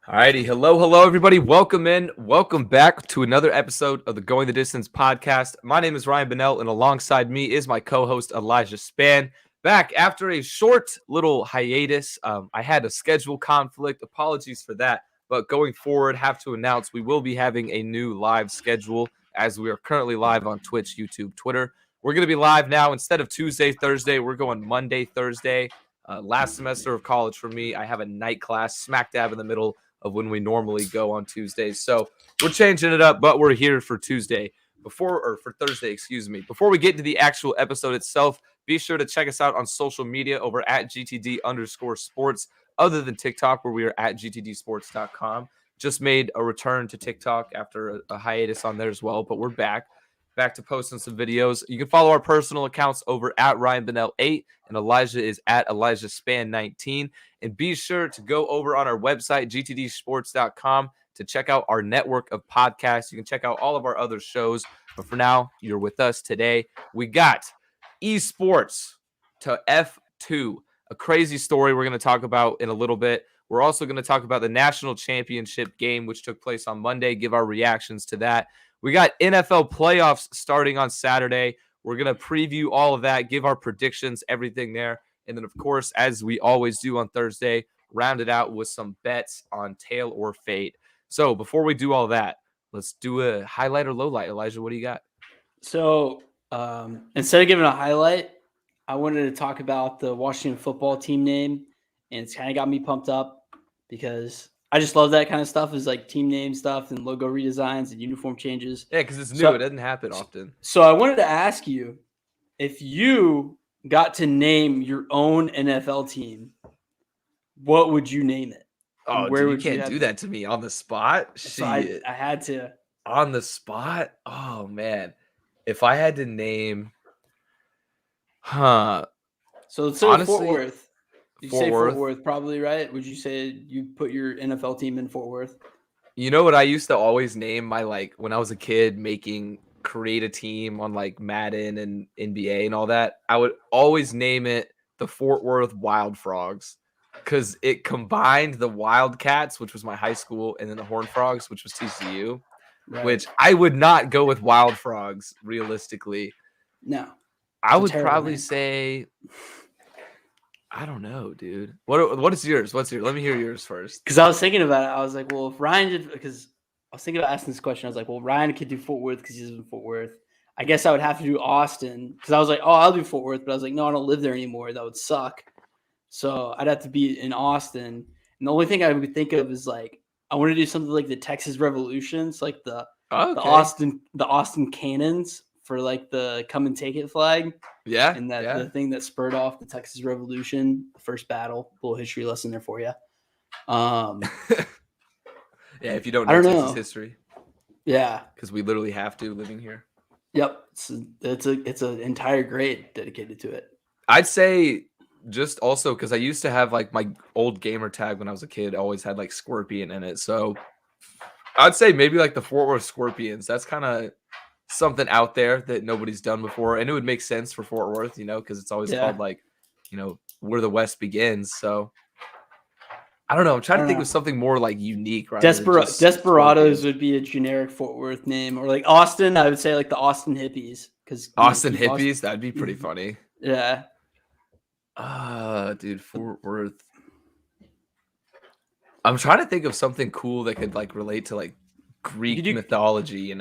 Alrighty, hello, everybody. Welcome back to another episode of the Going the Distance podcast. My name is Ryan Bennell, and alongside me is my co-host Elijah Span. Back after a short little hiatus. I had a schedule conflict. Apologies for that. But going forward, have to announce we will be having a new live schedule as we are currently live on Twitch, YouTube, Twitter. We're going to be live now instead of Tuesday, Thursday. We're going Monday, Thursday. Last semester of college for me, I have a night class smack dab in the middle of when we normally go on Tuesdays. So we're changing it up, but we're here for Thursday, Before we get into the actual episode itself, be sure to check us out on social media over at GTD_sports, other than TikTok, where we are at GTDsports.com. Just made a return to TikTok after a hiatus on there as well, but we're back to posting some videos. You can follow our personal accounts over at Ryan Bennell 8, and Elijah is at Elijah Span 19. And be sure to go over on our website, gtdsports.com, to check out our network of podcasts. You can check out all of our other shows. But for now, you're with us today. We got esports to F2, a crazy story we're going to talk about in a little bit. We're also going to talk about the national championship game, which took place on Monday, give our reactions to that. We got NFL playoffs starting on Saturday. We're going to preview all of that, give our predictions, everything there. And then, of course, as we always do on Thursday, round it out with some bets on tail or fade. So before we do all that, let's do a highlight or low light. Elijah, what do you got? So instead of giving a highlight, I wanted to talk about the Washington football team name. And it's kind of got me pumped up because I just love that kind of stuff, is like team name stuff and logo redesigns and uniform changes. Yeah, because it's new. It doesn't happen often. So I wanted to ask you, if you got to name your own NFL team, what would you name it? Oh, dude, you can't do that to me on the spot. So I had to. On the spot? Oh, man. If I had to name... So let's say honestly, Fort Worth. You say Fort Worth, probably, right? Would you say you put your NFL team in Fort Worth? You know what I used to always name my, when I was a kid, create a team on Madden and NBA and all that? I would always name it the Fort Worth Wild Frogs, because it combined the Wildcats, which was my high school, and then the Horned Frogs, which was TCU, right. Which I would not go with Wild Frogs, realistically. No. I would probably say... I don't know, dude. What is yours? Let me hear yours first. Because I was thinking about it. I was like, well, if Ryan did, because I was thinking about asking this question. I was like, well, Ryan could do Fort Worth because he's in Fort Worth. I guess I would have to do Austin, because I was like, oh, I'll do Fort Worth. But I was like, no, I don't live there anymore. That would suck. So I'd have to be in Austin. And the only thing I would think of is I want to do something like the Texas Revolutions, like the Austin Cannons for the come and take it flag. Yeah. And the thing that spurred off the Texas Revolution, the first battle. A little history lesson there for you. Yeah, if you don't know Texas history. Yeah. Because we literally have to, living here. Yep. It's an entire grade dedicated to it. I'd say just also because I used to have my old gamer tag when I was a kid always had Scorpion in it. So I'd say maybe the Fort Worth Scorpions. That's kind of something out there that nobody's done before, and it would make sense for Fort Worth, because it's always called where the West begins. So I don't know. I'm trying to think of something more unique. Right? Desperados would be a generic Fort Worth name, or Austin. I would say the Austin Hippies, because Austin Hippies. That'd be pretty funny. Yeah. Dude, Fort Worth. I'm trying to think of something cool that could relate to Greek mythology,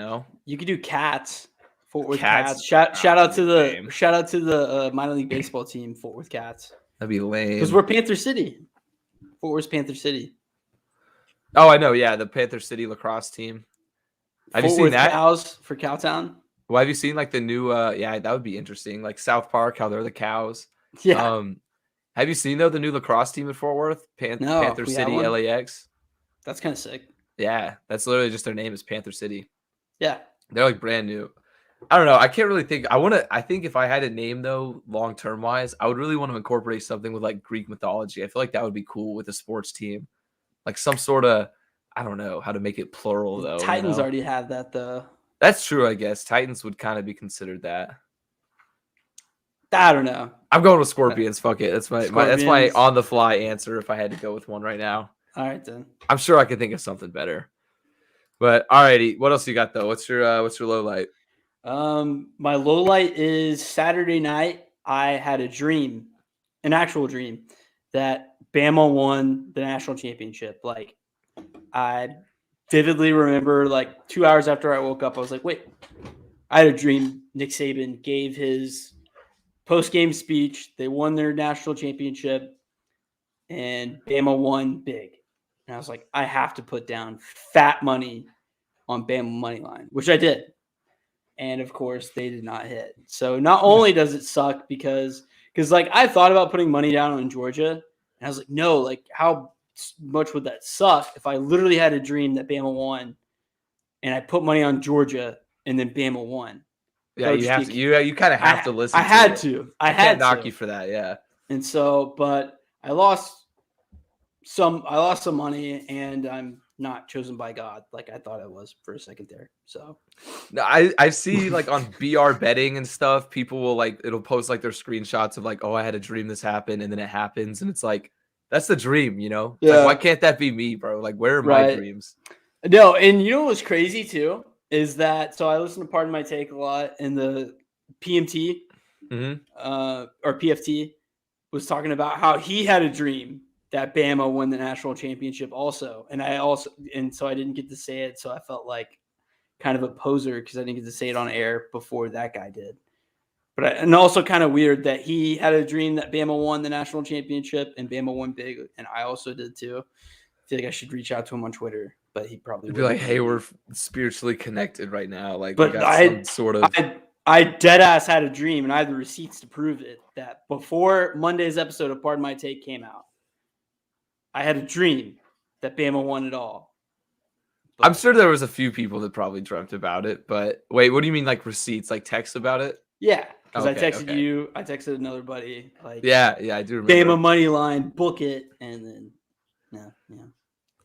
You could do Cats. Fort Worth Cats. Shout out to the minor league baseball team, Fort Worth Cats. That'd be lame. Because we're Panther City. Fort Worth's Panther City. Oh, I know. Yeah, the Panther City lacrosse team. Have you seen that? Cows for Cowtown. Well, have you seen the new? Yeah, that would be interesting. South Park, how they're the cows. Yeah. Have you seen the new lacrosse team at Fort Worth? Panther City LAX. That's kind of sick. Yeah, that's literally just their name is Panther City. Yeah. They're brand new. I don't know. I can't really think. I think if I had a name though, long term wise, I would really want to incorporate something with Greek mythology. I feel like that would be cool with a sports team. Some sort of, I don't know how to make it plural though. Titans already have that though. That's true, I guess. Titans would kind of be considered that. I don't know. I'm going with Scorpions. Fuck it. That's my on the fly answer if I had to go with one right now. All right then. I'm sure I could think of something better. But alrighty, what else you got though? What's your low light? My low light is Saturday night. I had a dream, an actual dream, that Bama won the national championship. Like, I vividly remember, like 2 hours after I woke up, I was like, wait, I had a dream. Nick Saban gave his post-game speech. They won their national championship, and Bama won big. And I was like, I have to put down fat money on Bama money line, which I did. And of course, they did not hit. So not only does it suck because like I thought about putting money down on Georgia, and I was like, no, like how much would that suck if I literally had a dream that Bama won, and I put money on Georgia and then Bama won. Yeah, you have to. You kind of have to listen. I had it. to. I can't knock you for that. Yeah. And so, but I lost some money, and I'm not chosen by God like I thought I was for a second there. So no, I see like on BR betting and stuff, people will like it'll post like their screenshots of like, oh, I had a dream this happened, and then it happens, and it's like that's the dream, you know? Yeah. Like, why can't that be me, bro? Like, where are my dreams? No, and you know what's crazy too is that so I listen to Pardon My Take a lot, and the PMT or PFT was talking about how he had a dream that Bama won the national championship also. And so I didn't get to say it. So I felt like kind of a poser because I didn't get to say it on air before that guy did. And also kind of weird that he had a dream that Bama won the national championship and Bama won big. And I also did too. I feel like I should reach out to him on Twitter, but he probably would be like, hey, we're spiritually connected right now. Like, but I dead ass had a dream, and I had the receipts to prove it, that before Monday's episode of Pardon My Take came out, I had a dream that Bama won it all. But I'm sure there was a few people that probably dreamt about it, but wait, what do you mean like receipts, like text about it? Yeah, because I texted you, I texted another buddy. Like, yeah, I do remember. Bama money line, book it, and then yeah.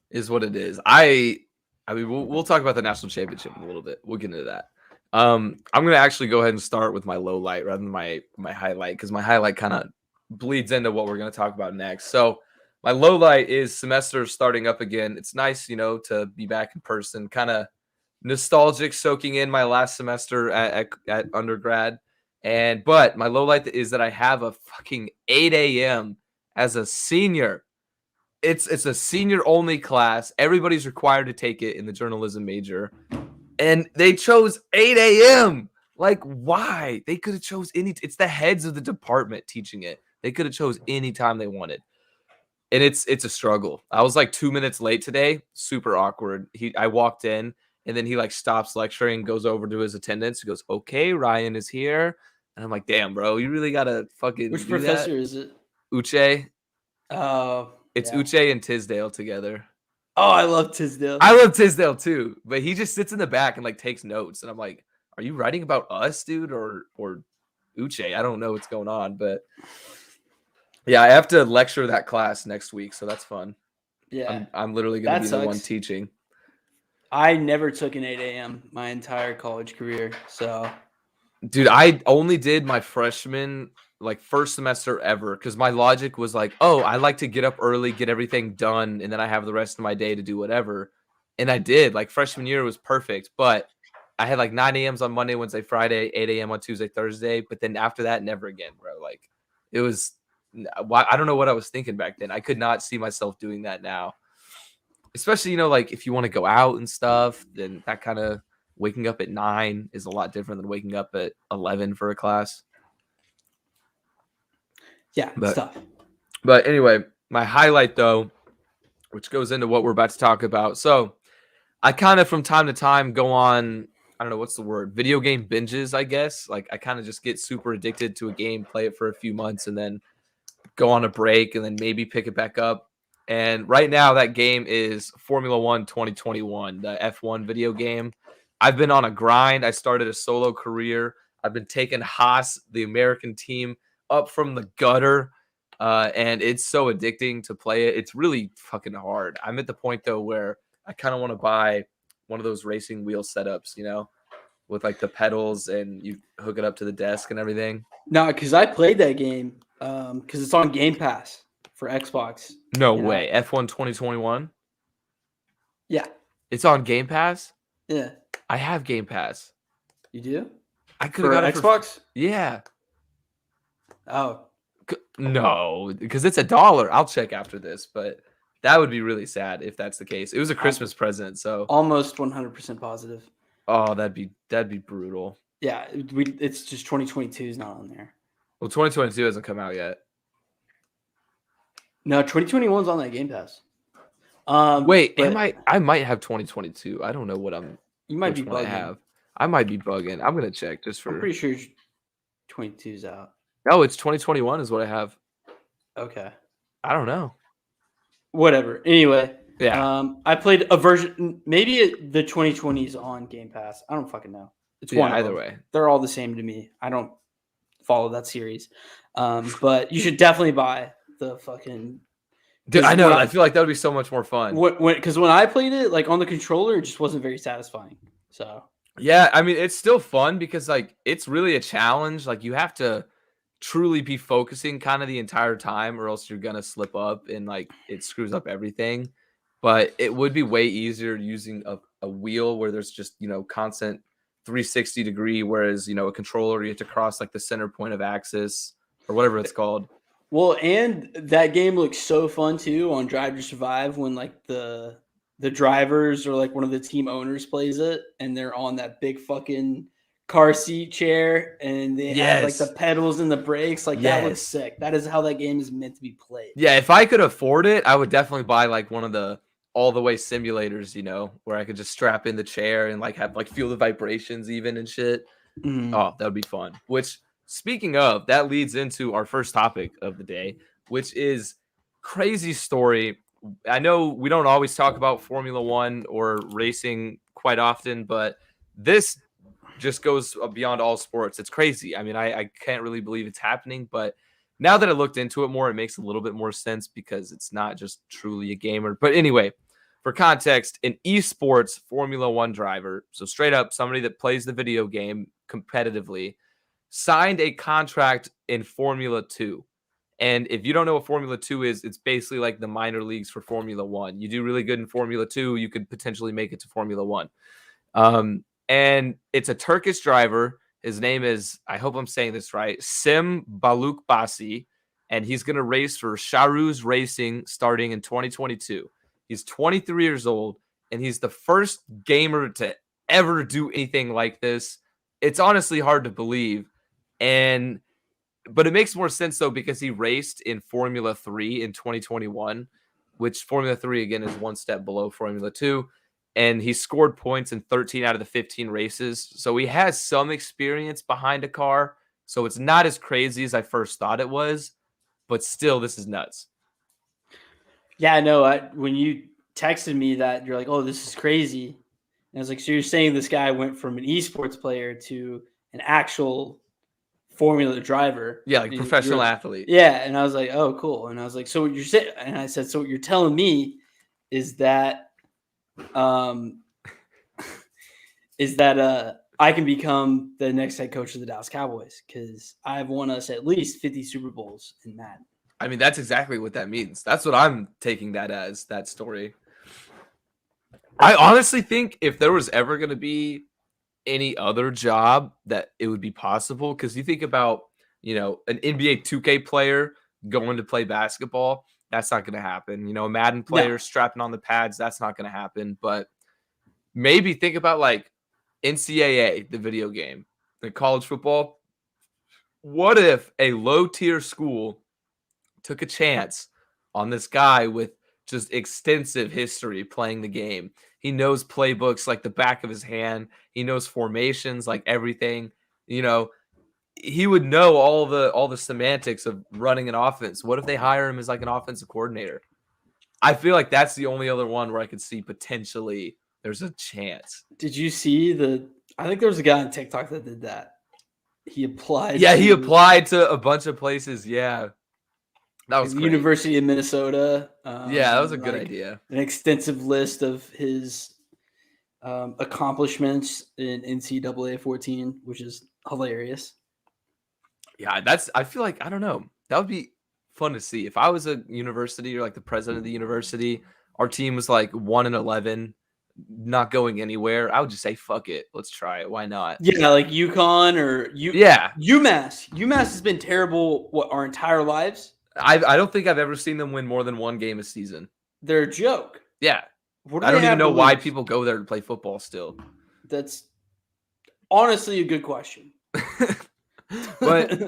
Is what it is. I mean, we'll talk about the national championship in a little bit. We'll get into that. I'm gonna actually go ahead and start with my low light rather than my highlight, because my highlight kind of bleeds into what we're gonna talk about next. So my low light is semester starting up again. It's nice, you know, to be back in person, kind of nostalgic, soaking in my last semester at undergrad. But my low light is that I have a fucking 8 a.m. as a senior. It's a senior only class. Everybody's required to take it in the journalism major. And they chose 8 a.m. Like, why? They could have chose it's the heads of the department teaching it. They could have chose any time they wanted. And it's a struggle. I was like 2 minutes late today. Super awkward. I walked in, and then he like stops lecturing, goes over to his attendance. He goes, okay, Ryan is here. And I'm like, damn, bro, you really gotta fucking Which professor is it? Uche. Oh. It's Uche and Tisdale together. Oh, I love Tisdale. I love Tisdale too, but he just sits in the back and like takes notes, and I'm like, "Are you writing about us, dude, or Uche?" I don't know what's going on, but yeah, I have to lecture that class next week, so that's fun. Yeah, I'm literally gonna be the one teaching. I never took an 8 a.m. my entire college career, so dude, I only did my freshman first semester ever, because my logic was like, oh, I like to get up early, get everything done, and then I have the rest of my day to do whatever. And I did. Like, freshman year was perfect, but I had like 9 a.m.s on Monday, Wednesday, Friday, 8 a.m. on Tuesday, Thursday. But then after that, never again, bro. Like, it was, I don't know what I was thinking back then. I could not see myself doing that now. Especially, you know, like if you want to go out and stuff, then that kind of waking up at 9 is a lot different than waking up at 11 for a class. Yeah, stuff. But anyway, my highlight though, which goes into what we're about to talk about. So I kind of from time to time go on, I don't know what's the word, video game binges, I guess. Like I kind of just get super addicted to a game, play it for a few months, and then go on a break, and then maybe pick it back up. And right now that game is Formula 1 2021, the F1 video game. I've been on a grind. I started a solo career. I've been taking Haas, the American team, up from the gutter, and it's so addicting to play it. It's really fucking hard. I'm at the point though where I kind of want to buy one of those racing wheel setups, you know, with like the pedals, and you hook it up to the desk and everything. No, because I played that game because it's on Game Pass for Xbox. No way. F1 2021? Yeah. It's on Game Pass? Yeah. I have Game Pass. You do? I could have got it Xbox? Yeah. Oh. No, because it's $1. I'll check after this, but that would be really sad if that's the case. It was a Christmas present, so almost 100% positive. Oh, that'd be brutal. Yeah, it's just 2022 is not on there. Well, 2022 hasn't come out yet. No, 2021 is on that Game Pass. Wait, I might have 2022. I don't know what I'm. You might be bugging. I might be bugging. I'm gonna check just for. I'm pretty sure 22's out. No, it's 2021 is what I have. Okay. I don't know. Whatever. Anyway. Yeah. I played a version. Maybe the 2020 is on Game Pass. I don't fucking know. It's one. Either way, they're all the same to me. I don't follow that series. But you should definitely buy the fucking. Dude, I know. I feel like that would be so much more fun. Because when I played it, like on the controller, it just wasn't very satisfying. So. Yeah, I mean, it's still fun because like it's really a challenge. Like you have to truly be focusing kind of the entire time, or else you're gonna slip up and like it screws up everything. But it would be way easier using a wheel where there's just, constant 360 degree, whereas, a controller, you have to cross like the center point of axis or whatever it's called. Well, and that game looks so fun too on Drive to Survive when like the drivers or like one of the team owners plays it and they're on that big fucking car seat chair and they have like the pedals and the brakes. Like that looks sick. That is how that game is meant to be played. Yeah, if I could afford it, I would definitely buy like one of the all the way simulators, where I could just strap in the chair and like have like feel the vibrations even and shit. Oh, that would be fun. Which, speaking of, that leads into our first topic of the day, which is crazy story. I know we don't always talk about Formula One or racing quite often, but this just goes beyond all sports. It's crazy. I mean, I can't really believe it's happening, but now that I looked into it more, it makes a little bit more sense because it's not just truly a gamer. But anyway, for context, an esports Formula One driver, so straight up somebody that plays the video game competitively, signed a contract in Formula 2. And if you don't know what Formula 2 is, it's basically like the minor leagues for Formula 1. You do really good in Formula 2, you could potentially make it to Formula 1. And it's a Turkish driver. His name is, I hope I'm saying this right, Sim Balukbasi, and he's going to race for Charuz Racing starting in 2022. He's 23 years old, and he's the first gamer to ever do anything like this. It's honestly hard to believe, but it makes more sense, though, because he raced in Formula 3 in 2021, which Formula 3, again, is one step below Formula 2. And he scored points in 13 out of the 15 races. So he has some experience behind a car. So it's not as crazy as I first thought it was. But still, this is nuts. Yeah, no, when you texted me that, you're like, oh, this is crazy. And I was like, so you're saying this guy went from an esports player to an actual Formula driver? Yeah, like professional athlete. Yeah, and I was like, oh, cool. And I was like, so what you're saying? And I said, so what you're telling me is that I can become the next head coach of the Dallas Cowboys because I've won us at least 50 Super Bowls in Madden. I mean, that's exactly what that means. That's what I'm taking that as, that story. I honestly think if there was ever going to be any other job that it would be possible, because you think about, an NBA 2K player going to play basketball, that's not going to happen. A Madden player strapping on the pads, that's not going to happen. But maybe think about like NCAA, the video game, the college football. What if a low-tier school took a chance on this guy with just extensive history playing the game? He knows playbooks like the back of his hand. He knows formations like everything. He would know all the semantics of running an offense. What if they hire him as like an offensive coordinator? I feel like that's the only other one where I could see potentially there's a chance. Did you see I think there was a guy on TikTok that did that. He applied. Yeah, he applied to a bunch of places. Yeah. That was the University of Minnesota. Yeah, that was a good idea. An extensive list of his accomplishments in NCAA 14, which is hilarious. Yeah, I feel like, I don't know. That would be fun to see. If I was a university or like the president of the university, our team was like 1-11, not going anywhere, I would just say, fuck it. Let's try it. Why not? Yeah, like UConn or Yeah. UMass. UMass has been terrible our entire lives. I don't think I've ever seen them win more than one game a season. They're a joke. Yeah. What do I they don't even have to know why lose? people go there to play football still. That's honestly a good question. But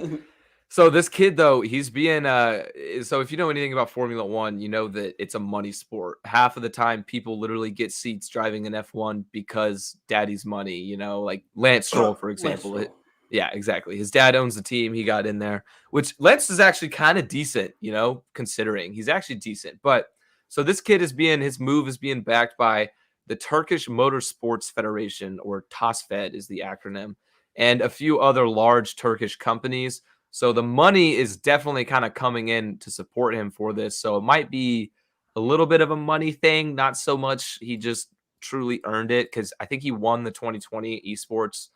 so this kid though, he's being so if you know anything about Formula One, you know that it's a money sport. Half of the time people literally get seats driving an F1 because daddy's money, you know, like Lance Stroll, for example. Lance Stroll. Yeah, exactly. His dad owns the team. He got in there, which Lance is actually kind of decent, you know, considering he's actually decent. But so this kid his move is being backed by the Turkish Motorsports Federation, or TOSFED is the acronym, and a few other large Turkish companies. So the money is definitely kind of coming in to support him for this. So it might be a little bit of a money thing, not so much he just truly earned it, because I think he won the 2020 esports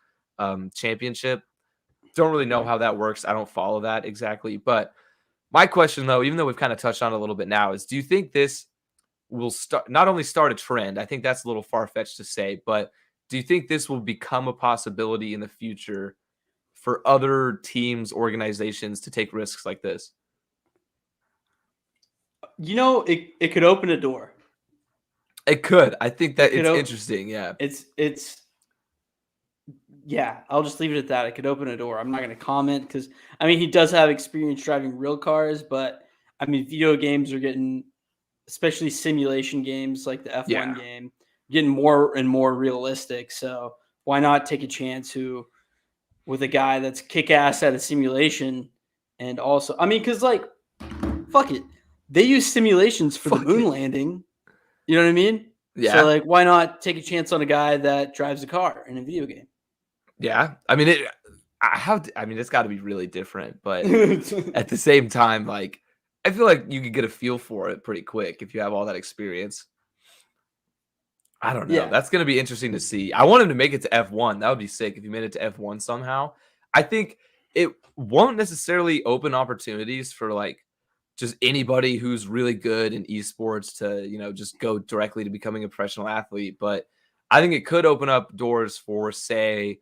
championship. Don't really know how that works. I don't follow that exactly. But my question, though, even though we've kind of touched on it a little bit now, is do you think this will not only start a trend? I think that's a little far-fetched to say, but do you think this will become a possibility in the future for other teams, organizations to take risks like this? You know, it could open a door. It could. I think that it's interesting. Yeah. It's yeah, I'll just leave it at that. It could open a door. I'm not going to comment because, I mean, he does have experience driving real cars, but I mean, video games are getting, especially simulation games like the F1 game, getting more and more realistic. So why not take a chance with a guy that's kick-ass at a simulation? And also, I mean, because like, fuck it. They use simulations for the moon landing. You know what I mean? Yeah. So like, why not take a chance on a guy that drives a car in a video game? Yeah. I mean, it's got to be really different, but at the same time, like, I feel like you could get a feel for it pretty quick if you have all that experience. I don't know. Yeah. That's going to be interesting to see. I want him to make it to F1. That would be sick if he made it to F1 somehow. I think it won't necessarily open opportunities for like just anybody who's really good in esports to, you know, just go directly to becoming a professional athlete. But I think it could open up doors for, say,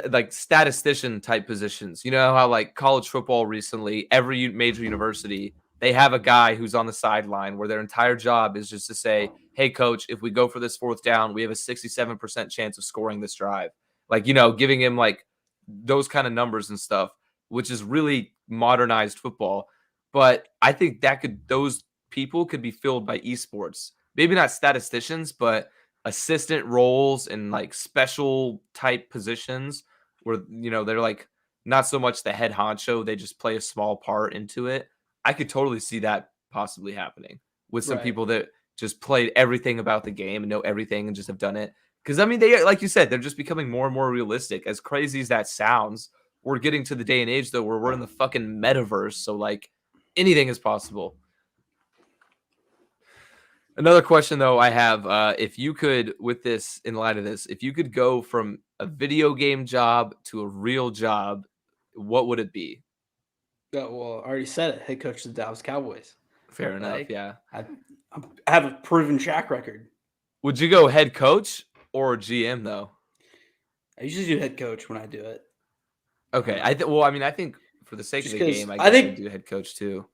like statistician type positions. You know how like college football recently, every major university, they have a guy who's on the sideline where their entire job is just to say, hey, coach, if we go for this fourth down, we have a 67% chance of scoring this drive. Like, you know, giving him like those kind of numbers and stuff, which is really modernized football. But I think those people could be filled by esports. Maybe not statisticians, but assistant roles and like special type positions where, you know, they're like not so much the head honcho, they just play a small part into it. I could totally see that possibly happening with some people that just played everything about the game and know everything and just have done it. Because I mean, they, like you said, they're just becoming more and more realistic. As crazy as that sounds, we're getting to the day and age though where we're in the fucking metaverse, so like anything is possible. Another question, though, I have, if you could, with this, in light of this, if you could go from a video game job to a real job, what would it be? Oh, well, I already said it. Head coach of the Dallas Cowboys. Fair enough, yeah. I have a proven track record. Would you go head coach or GM, though? I usually do head coach when I do it. Okay. I think for the sake of the game, I guess I'd do head coach, too.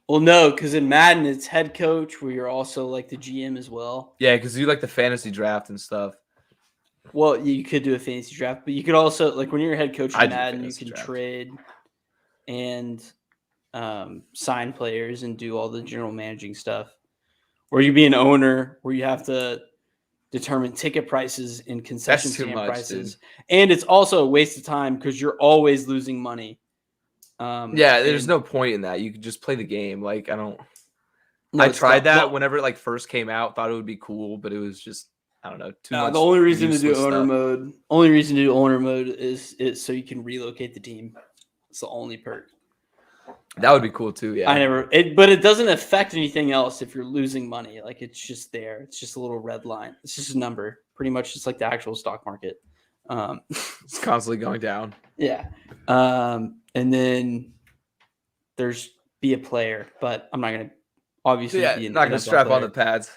Well, no, because in Madden, it's head coach where you're also like the GM as well. Yeah, because you like the fantasy draft and stuff. Well, you could do a fantasy draft, but you could also, like when you're a head coach in Madden, you can trade and sign players and do all the general managing stuff. Or you be an owner where you have to determine ticket prices and concession stand prices. Dude. And it's also a waste of time because you're always losing money. There's no point in that. You could just play the game. Like, I tried that whenever it like first came out, thought it would be cool, but it was just, I don't know, too much. The only reason to do owner mode is so you can relocate the team. It's the only perk. That would be cool too. Yeah. But it doesn't affect anything else if you're losing money. Like, it's just there. It's just a little red line. It's just a number, pretty much just like the actual stock market. It's constantly going down. Yeah. And then there's be a player, but I'm not gonna obviously Yeah, be an not gonna NFL strap on player. the pads.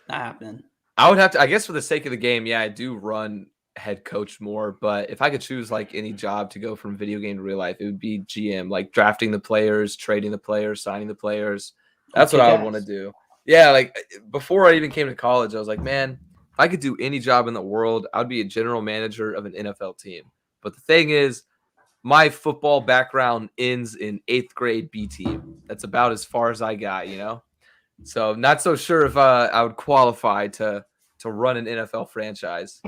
Not happening. I would have to, I guess, for the sake of the game, yeah, I do run head coach more. But if I could choose like any job to go from video game to real life, it would be GM, like drafting the players, trading the players, signing the players. Oh, That's what kick I would want to ass. do. Yeah, like before I even came to college, I was like, man, if I could do any job in the world, I'd be a general manager of an NFL team. But the thing is, my football background ends in 8th grade B team. That's about as far as I got, you know? So not so sure if I would qualify to run an NFL franchise.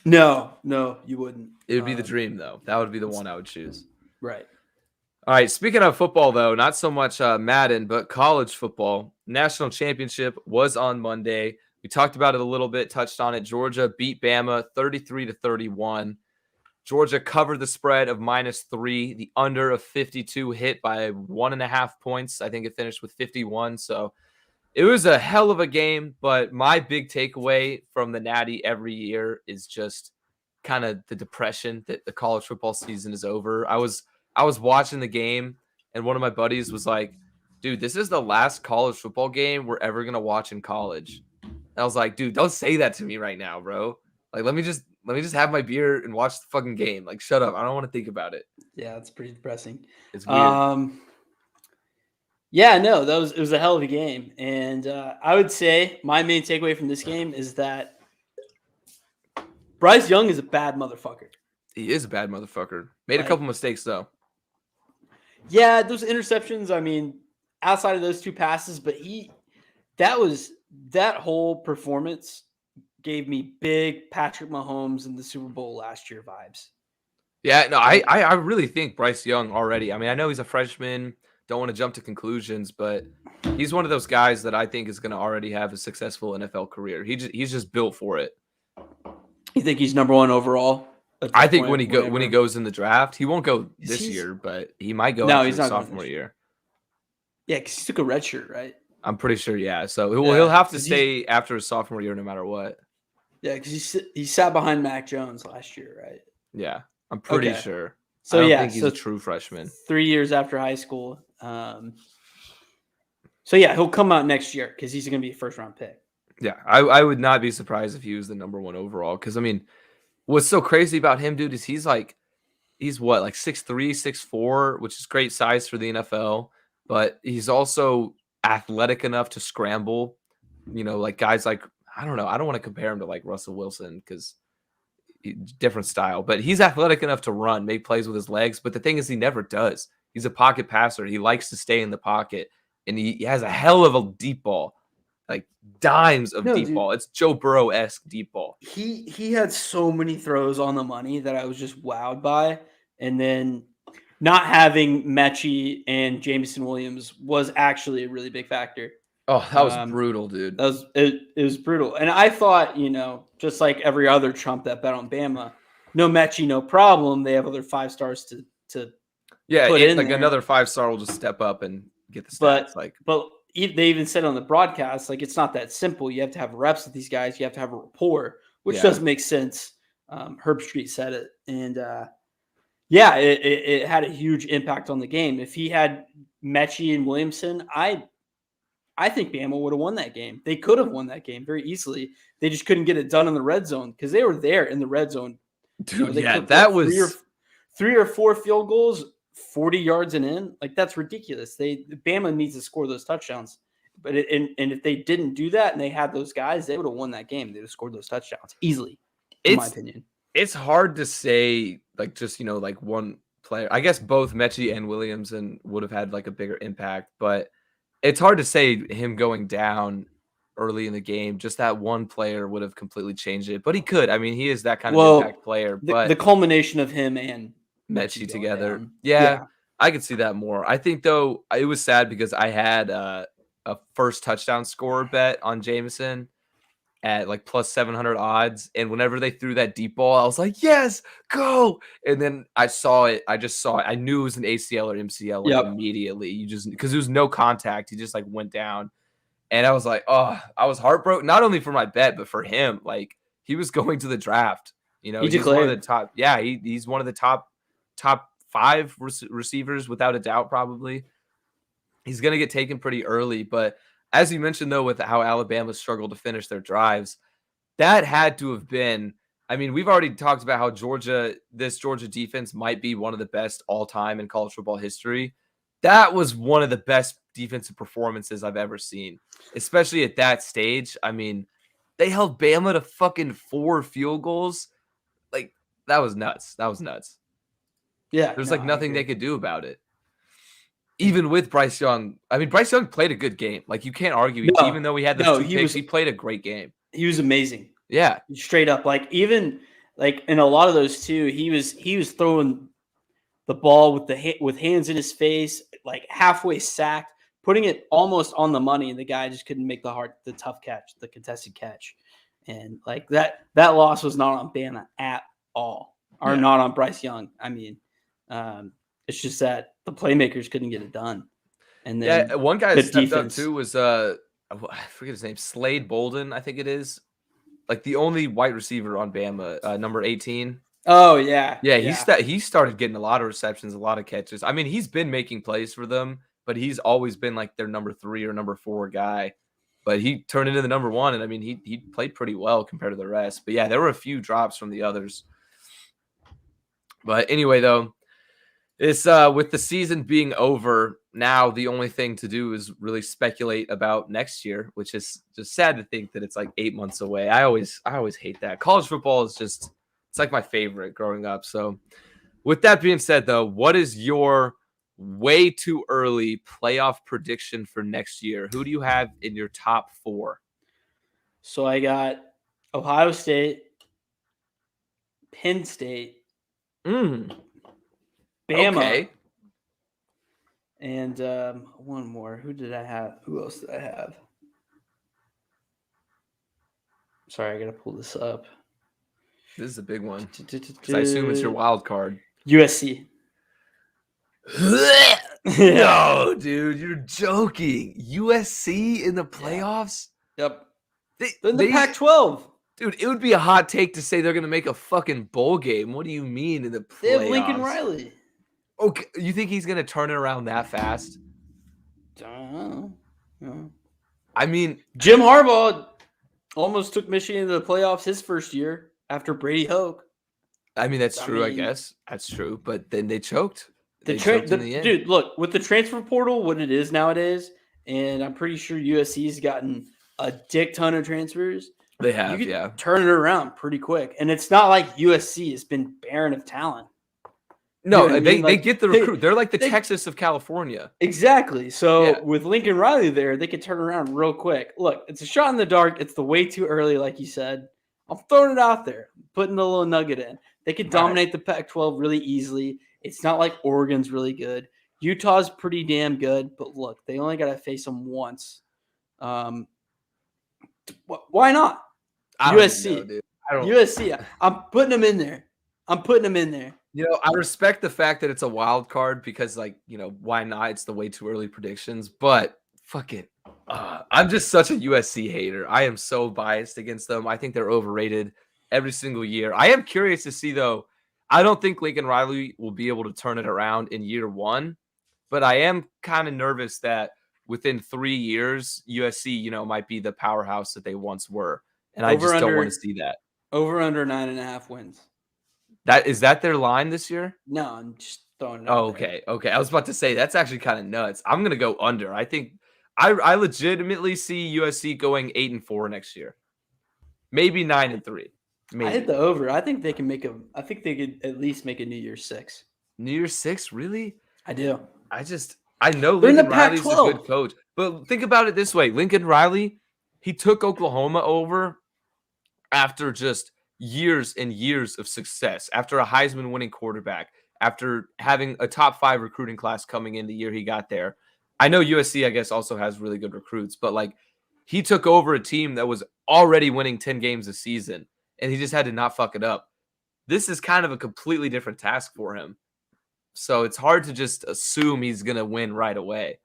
No, you wouldn't. It would be the dream, though. That would be the one I would choose. Right. All right. Speaking of football, though, not so much Madden, but college football. National championship was on Monday. We talked about it a little bit, touched on it. Georgia beat Bama 33-31. Georgia covered the spread of -3. The under of 52 hit by 1.5 points. I think it finished with 51. So it was a hell of a game. But my big takeaway from the Natty every year is just kind of the depression that the college football season is over. I was watching the game, and one of my buddies was like, "Dude, this is the last college football game we're ever gonna watch in college." I was like, "Dude, don't say that to me right now, bro. Like, let me just have my beer and watch the fucking game. Like, shut up. I don't want to think about it." Yeah, it's pretty depressing. It's weird. Yeah, no, it was a hell of a game, and I would say my main takeaway from this game is that Bryce Young is a bad motherfucker. He is a bad motherfucker. Made a Like, couple mistakes though. yeah, those interceptions. I mean, outside of those two passes, but that whole performance gave me big Patrick Mahomes in the Super Bowl last year vibes. Yeah, no, I really think Bryce Young already. I mean, I know he's a freshman. Don't want to jump to conclusions, but he's one of those guys that I think is going to already have a successful NFL career. He's just built for it. You think he's number one overall? I think when he goes in the draft, he won't go this year, but he might go after he's his not sophomore year. Yeah, because he took a red shirt, right? I'm pretty sure, yeah. So he'll have to stay after his sophomore year no matter what. Yeah, because he sat behind Mac Jones last year, right? Yeah, I'm pretty sure. So I don't think he's a true freshman. 3 years after high school. So yeah, he'll come out next year because he's going to be a first-round pick. Yeah, I would not be surprised if he was the number one overall. Because I mean, what's so crazy about him, dude, is he's what, like 6'3", 6'4", which is great size for the NFL. But he's also athletic enough to scramble. You know, like guys like, I don't know. I don't want to compare him to like Russell Wilson because different style. But he's athletic enough to run, make plays with his legs. But the thing is, he never does. He's a pocket passer. He likes to stay in the pocket. And he has a hell of a deep ball. Like dimes of deep ball. It's Joe Burrow-esque deep ball. He had so many throws on the money that I was just wowed by. And then not having Mechie and Jameson Williams was actually a really big factor. Oh, that was brutal, dude. It was brutal. And I thought, you know, just like every other chump that bet on Bama, no Mechie, no problem. They have other 5 stars to put in like there. Another 5-star will just step up and get the stats. But they even said on the broadcast, like, it's not that simple. You have to have reps with these guys. You have to have a rapport, which does make sense. Herb Street said it. And, it had a huge impact on the game. If he had Mechie and Williamson, I think Bama would have won that game. They could have won that game very easily. They just couldn't get it done in the red zone because they were there in the red zone. Dude, that was 3 or 4 field goals, 40 yards and in. Like, that's ridiculous. Bama needs to score those touchdowns. But if they didn't do that and they had those guys, they would have won that game. They would have scored those touchdowns easily, in my opinion. It's hard to say, like, just, you know, like one player. I guess both Mechie and Williamson would have had like a bigger impact, but it's hard to say him going down early in the game. Just that one player would have completely changed it. But he could. I mean, he is that kind of impact player. But the culmination of him and Mechie together. Yeah, I could see that more. I think, though, it was sad because I had a first touchdown scorer bet on Jameson at like plus 700 odds. And whenever they threw that deep ball, I was like, yes, go. And then I saw it. I just saw it. I knew it was an ACL or MCL immediately. Because there was no contact. He just like went down. And I was like, oh, I was heartbroken. Not only for my bet, but for him. Like, he was going to the draft. You know, he's one of the top. Yeah, he's one of the top 5 receivers without a doubt, probably. he's going to get taken pretty early. But as you mentioned, though, with how Alabama struggled to finish their drives, that had to have been. I mean, we've already talked about how this Georgia defense might be one of the best all time in college football history. That was one of the best defensive performances I've ever seen, especially at that stage. I mean, they held Bama to fucking 4 field goals. Like, that was nuts. That was nuts. Yeah. There's No, like I nothing they agree. could do about it. Even with Bryce Young. I mean, Bryce Young played a good game. Like, you can't argue. Even though he had those 2 picks, he played a great game. He was amazing. Yeah. Straight up. Like, even like in a lot of those too, he was throwing the ball with hands in his face, like halfway sacked, putting it almost on the money, and the guy just couldn't make the tough catch, the contested catch. And like that loss was not on Bama at all, or not on Bryce Young. I mean, it's just that the playmakers couldn't get it done. And then one guy that stepped defense. up too was I forget his name, Slade Bolden, I think it is. Like the only white receiver on Bama, number 18. Oh yeah. Yeah, he started getting a lot of receptions, a lot of catches. I mean, he's been making plays for them, but he's always been like their number 3 or number 4 guy. But he turned into the number 1, and I mean, he played pretty well compared to the rest. But yeah, there were a few drops from the others. But anyway, though, it's with the season being over now, the only thing to do is really speculate about next year, which is just sad to think that it's like 8 months away. I always hate that. College football is just, it's like my favorite growing up. So with that being said, though, what is your way too early playoff prediction for next year? Who do you have in your top 4? So I got Ohio State, Penn State, Bama, Okay. and one more. Who else did I have? Sorry, I gotta pull this up. This is a big one. 'Cause I assume it's your wild card. USC. No, dude, you're joking. USC in the playoffs? Yep. They're in the Pac-12. Dude, it would be a hot take to say they're going to make a fucking bowl game. What do you mean in the playoffs? They have Lincoln Riley. Okay, you think he's going to turn it around that fast? No. I mean, Jim Harbaugh almost took Michigan to the playoffs his first year after Brady Hoke. I mean, that's true, I guess. That's true, but then they choked. Dude, look, with the transfer portal, what it is nowadays, and I'm pretty sure USC's gotten a dick ton of transfers. They have, you can turn it around pretty quick. And it's not like USC has been barren of talent. No, you know they get the recruit. They're like the Texas of California. Exactly. So with Lincoln Riley there, they could turn around real quick. Look, it's a shot in the dark. It's the way too early, like you said. I'm throwing it out there, putting the little nugget in. They could dominate the Pac-12 really easily. It's not like Oregon's really good. Utah's pretty damn good, but look, they only got to face them once. Why not? USC. USC. I'm putting them in there. You know, I respect the fact that it's a wild card because, like, you know, why not? It's the way too early predictions, but fuck it. I'm just such a USC hater. I am so biased against them. I think they're overrated every single year. I am curious to see, though. I don't think Lincoln Riley will be able to turn it around in year 1, but I am kind of nervous that within 3 years, USC, you know, might be the powerhouse that they once were. And I just don't want to see that. Over under 9.5 wins. Is that their line this year? No, I'm just throwing it out there. Okay. I was about to say that's actually kind of nuts. I'm gonna go under. I think I legitimately see USC going 8-4 next year. Maybe 9-3. Maybe. I hit the over. I think they can make I think they could at least make a New Year's 6. New Year's 6, really? I do. I know Lincoln Riley's a good coach, but think about it this way: Lincoln Riley, he took Oklahoma over after just years and years of success, after a Heisman winning quarterback, after having a top 5 recruiting class coming in the year he got there. I know USC, I guess, also has really good recruits, but like he took over a team that was already winning 10 games a season, and he just had to not fuck it up. This is kind of a completely different task for him. So it's hard to just assume he's going to win right away.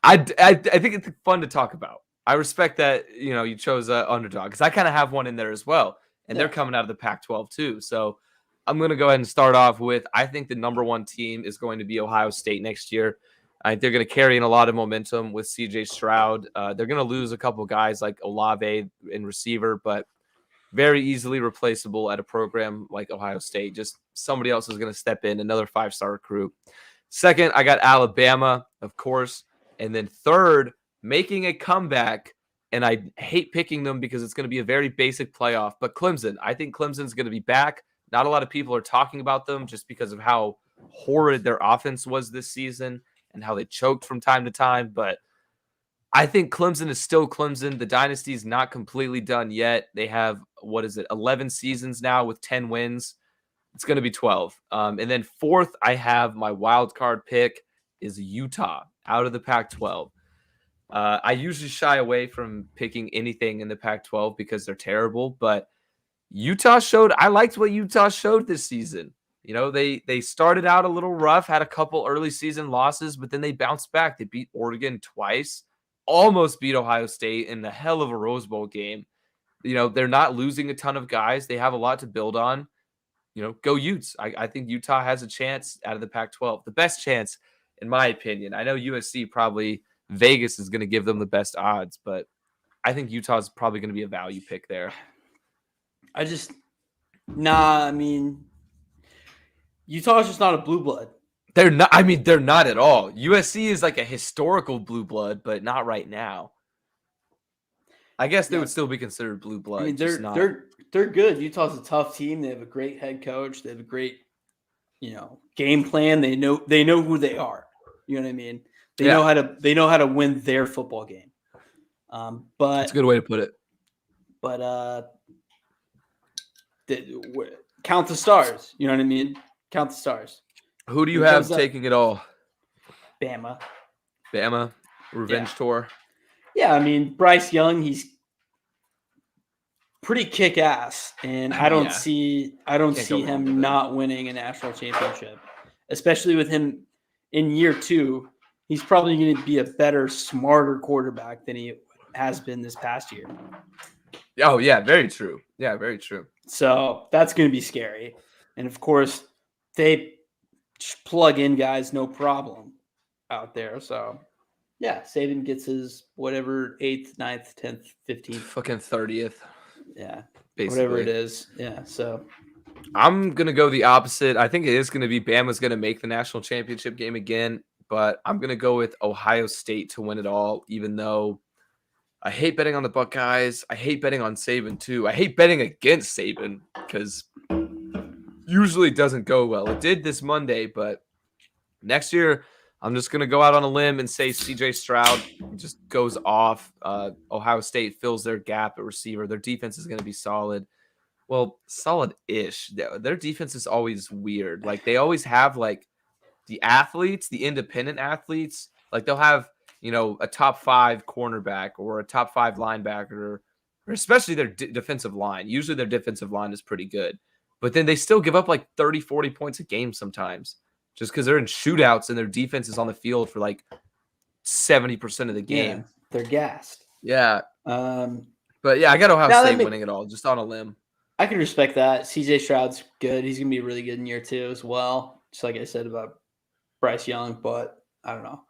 I think it's fun to talk about. I respect that, you know, you chose underdog because I kind of have one in there as well. And they're coming out of the Pac-12 too. So I'm going to go ahead and start off with, I think the number 1 team is going to be Ohio State next year. I think they're going to carry in a lot of momentum with CJ Stroud. They're going to lose a couple guys like Olave in receiver, but very easily replaceable at a program like Ohio State. Just somebody else is going to step in, another 5-star recruit. Second, I got Alabama, of course. And then third, making a comeback. And I hate picking them because it's going to be a very basic playoff. But Clemson, I think Clemson's going to be back. Not a lot of people are talking about them just because of how horrid their offense was this season and how they choked from time to time. But I think Clemson is still Clemson. The dynasty is not completely done yet. They have, 11 seasons now with 10 wins. It's going to be 12. And then fourth, I have my wild card pick is Utah out of the Pac-12. I usually shy away from picking anything in the Pac-12 because they're terrible, but I liked what Utah showed this season. They started out a little rough, had a couple early season losses, but then they bounced back. They beat Oregon twice, almost beat Ohio State in the hell of a Rose Bowl game. They're not losing a ton of guys. They have a lot to build on. Go Utes. I think Utah has a chance out of the Pac-12. The best chance, in my opinion. I know USC Vegas is going to give them the best odds, but I think Utah is probably going to be a value pick there. Utah is just not a blue blood. They're not. They're not at all. USC is like a historical blue blood, but not right now. I guess they would still be considered blue blood. They're good. Utah's a tough team. They have a great head coach. They have a great, game plan. They know who they are. You know what I mean? They know how to win their football game. But that's a good way to put it. But count the stars. You know what I mean? Count the stars. Who do you have taking it all? Bama. Revenge tour. Yeah, Bryce Young, he's pretty kick-ass, and I don't see him not winning a national championship, especially with him in year 2. He's probably going to be a better, smarter quarterback than he has been this past year. Oh, yeah, very true. Yeah, very true. So that's going to be scary. And, of course, they plug in guys no problem out there. So, yeah, Saban gets his whatever 8th, 9th, 10th, 15th. Fucking 30th. Yeah, basically. Whatever it is. Yeah, so. I'm going to go the opposite. I think it is going to be Bama's going to make the national championship game again, but I'm going to go with Ohio State to win it all, even though I hate betting on the Buckeyes. I hate betting on Saban, too. I hate betting against Saban because usually it doesn't go well. It did this Monday, but next year I'm just going to go out on a limb and say CJ Stroud just goes off. Ohio State fills their gap at receiver. Their defense is going to be solid. Well, solid-ish. Their defense is always weird. Like, they always have, like, the athletes, the independent athletes. Like, they'll have, a top 5 cornerback or a top 5 linebacker, or especially their defensive line. Usually their defensive line is pretty good. But then they still give up, like, 30, 40 points a game sometimes just because they're in shootouts and their defense is on the field for, like, 70% of the game. Yeah, they're gassed. Yeah. But, yeah, I got Ohio State winning it all, just on a limb. I can respect that. CJ Stroud's good. He's going to be really good in year 2 as well. Just like I said about Bryce Young, but I don't know.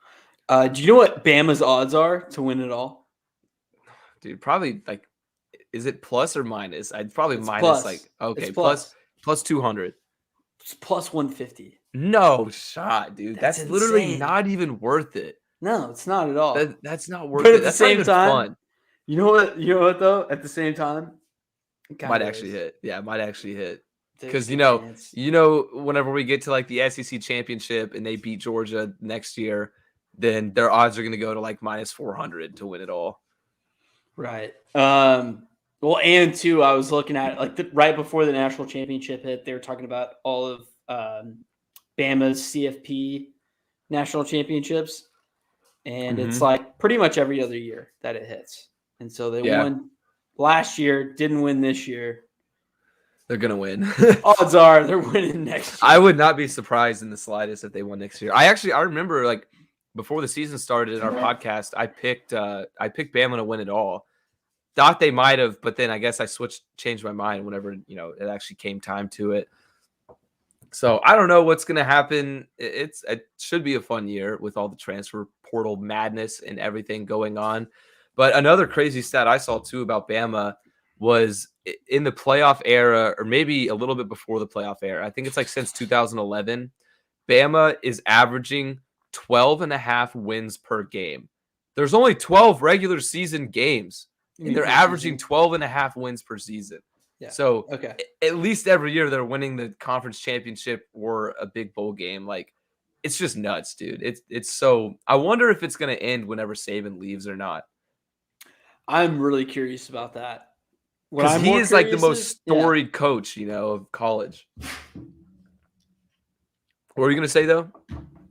Do you know what Bama's odds are to win it all? Dude, probably like, is it plus or minus? I'd probably it's minus plus. Like, okay, it's plus 200. It's plus 150. No shot, dude. That's literally not even worth it. No, it's not at all. That's not worth but it. At the That's same time, fun. You know what though? At the same time, might actually hit. Yeah, might actually hit. Because whenever we get to like the SEC championship and they beat Georgia next year, then their odds are going to go to like minus 400 to win it all. Right. Well, and too, I was looking at like right before the national championship hit, they were talking about all of Bama's CFP national championships, and it's like pretty much every other year that it hits. And so they won last year, didn't win this year. They're going to win. Odds are they're winning next year. I would not be surprised in the slightest if they won next year. I remember like before the season started in our podcast, I picked Bama to win it all. Thought they might have, but then I guess I changed my mind whenever, it actually came time to it. So I don't know what's going to happen. It should be a fun year with all the transfer portal madness and everything going on. But another crazy stat I saw too about Bama was in the playoff era, or maybe a little bit before the playoff era. I think it's like since 2011, Bama is averaging 12 and a half wins per game. There's only 12 regular season games, and they're averaging 12 and a half wins per season. Yeah. So Okay. at least every year they're winning the conference championship or a big bowl game. Like, it's just nuts, dude. It's so. I wonder if it's going to end whenever Saban leaves or not. I'm really curious about that. Because he is like the most storied coach, of college. What were you going to say, though?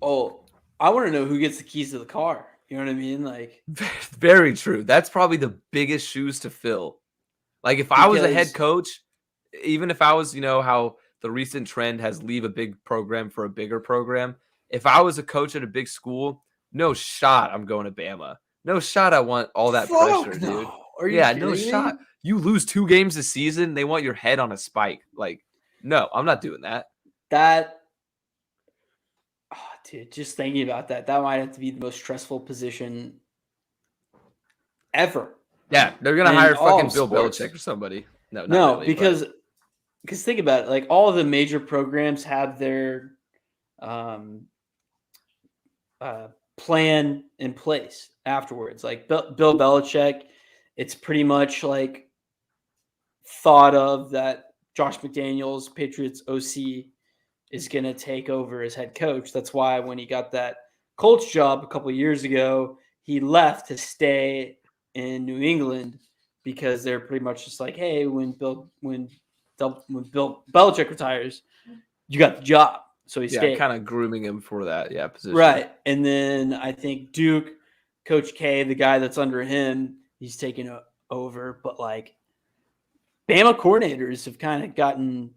Oh, I want to know who gets the keys to the car. You know what I mean? Like, very true. That's probably the biggest shoes to fill. Like, if I was a head coach, even if I was, how the recent trend has leave a big program for a bigger program. If I was a coach at a big school, no shot I'm going to Bama. No shot I want all that pressure, dude. Are you kidding no me? shot. You lose 2 games a season, they want your head on a spike. Like, no, I'm not doing that. Dude, just thinking about that might have to be the most stressful position ever. Yeah, they're gonna hire fucking Bill Belichick or somebody. No, really, because think about it. Like, all of the major programs have their plan in place afterwards. Like Bill Belichick, it's pretty much like thought of that Josh McDaniels, Patriots OC, is going to take over as head coach. That's why when he got that Colts job a couple of years ago, he left to stay in New England because they're pretty much just like, hey, when Bill Belichick retires, you got the job. So he stayed. Kind of grooming him for that, position. Right. And then I think Duke, Coach K, the guy that's under him, he's taken over. But like, Bama coordinators have kind of gotten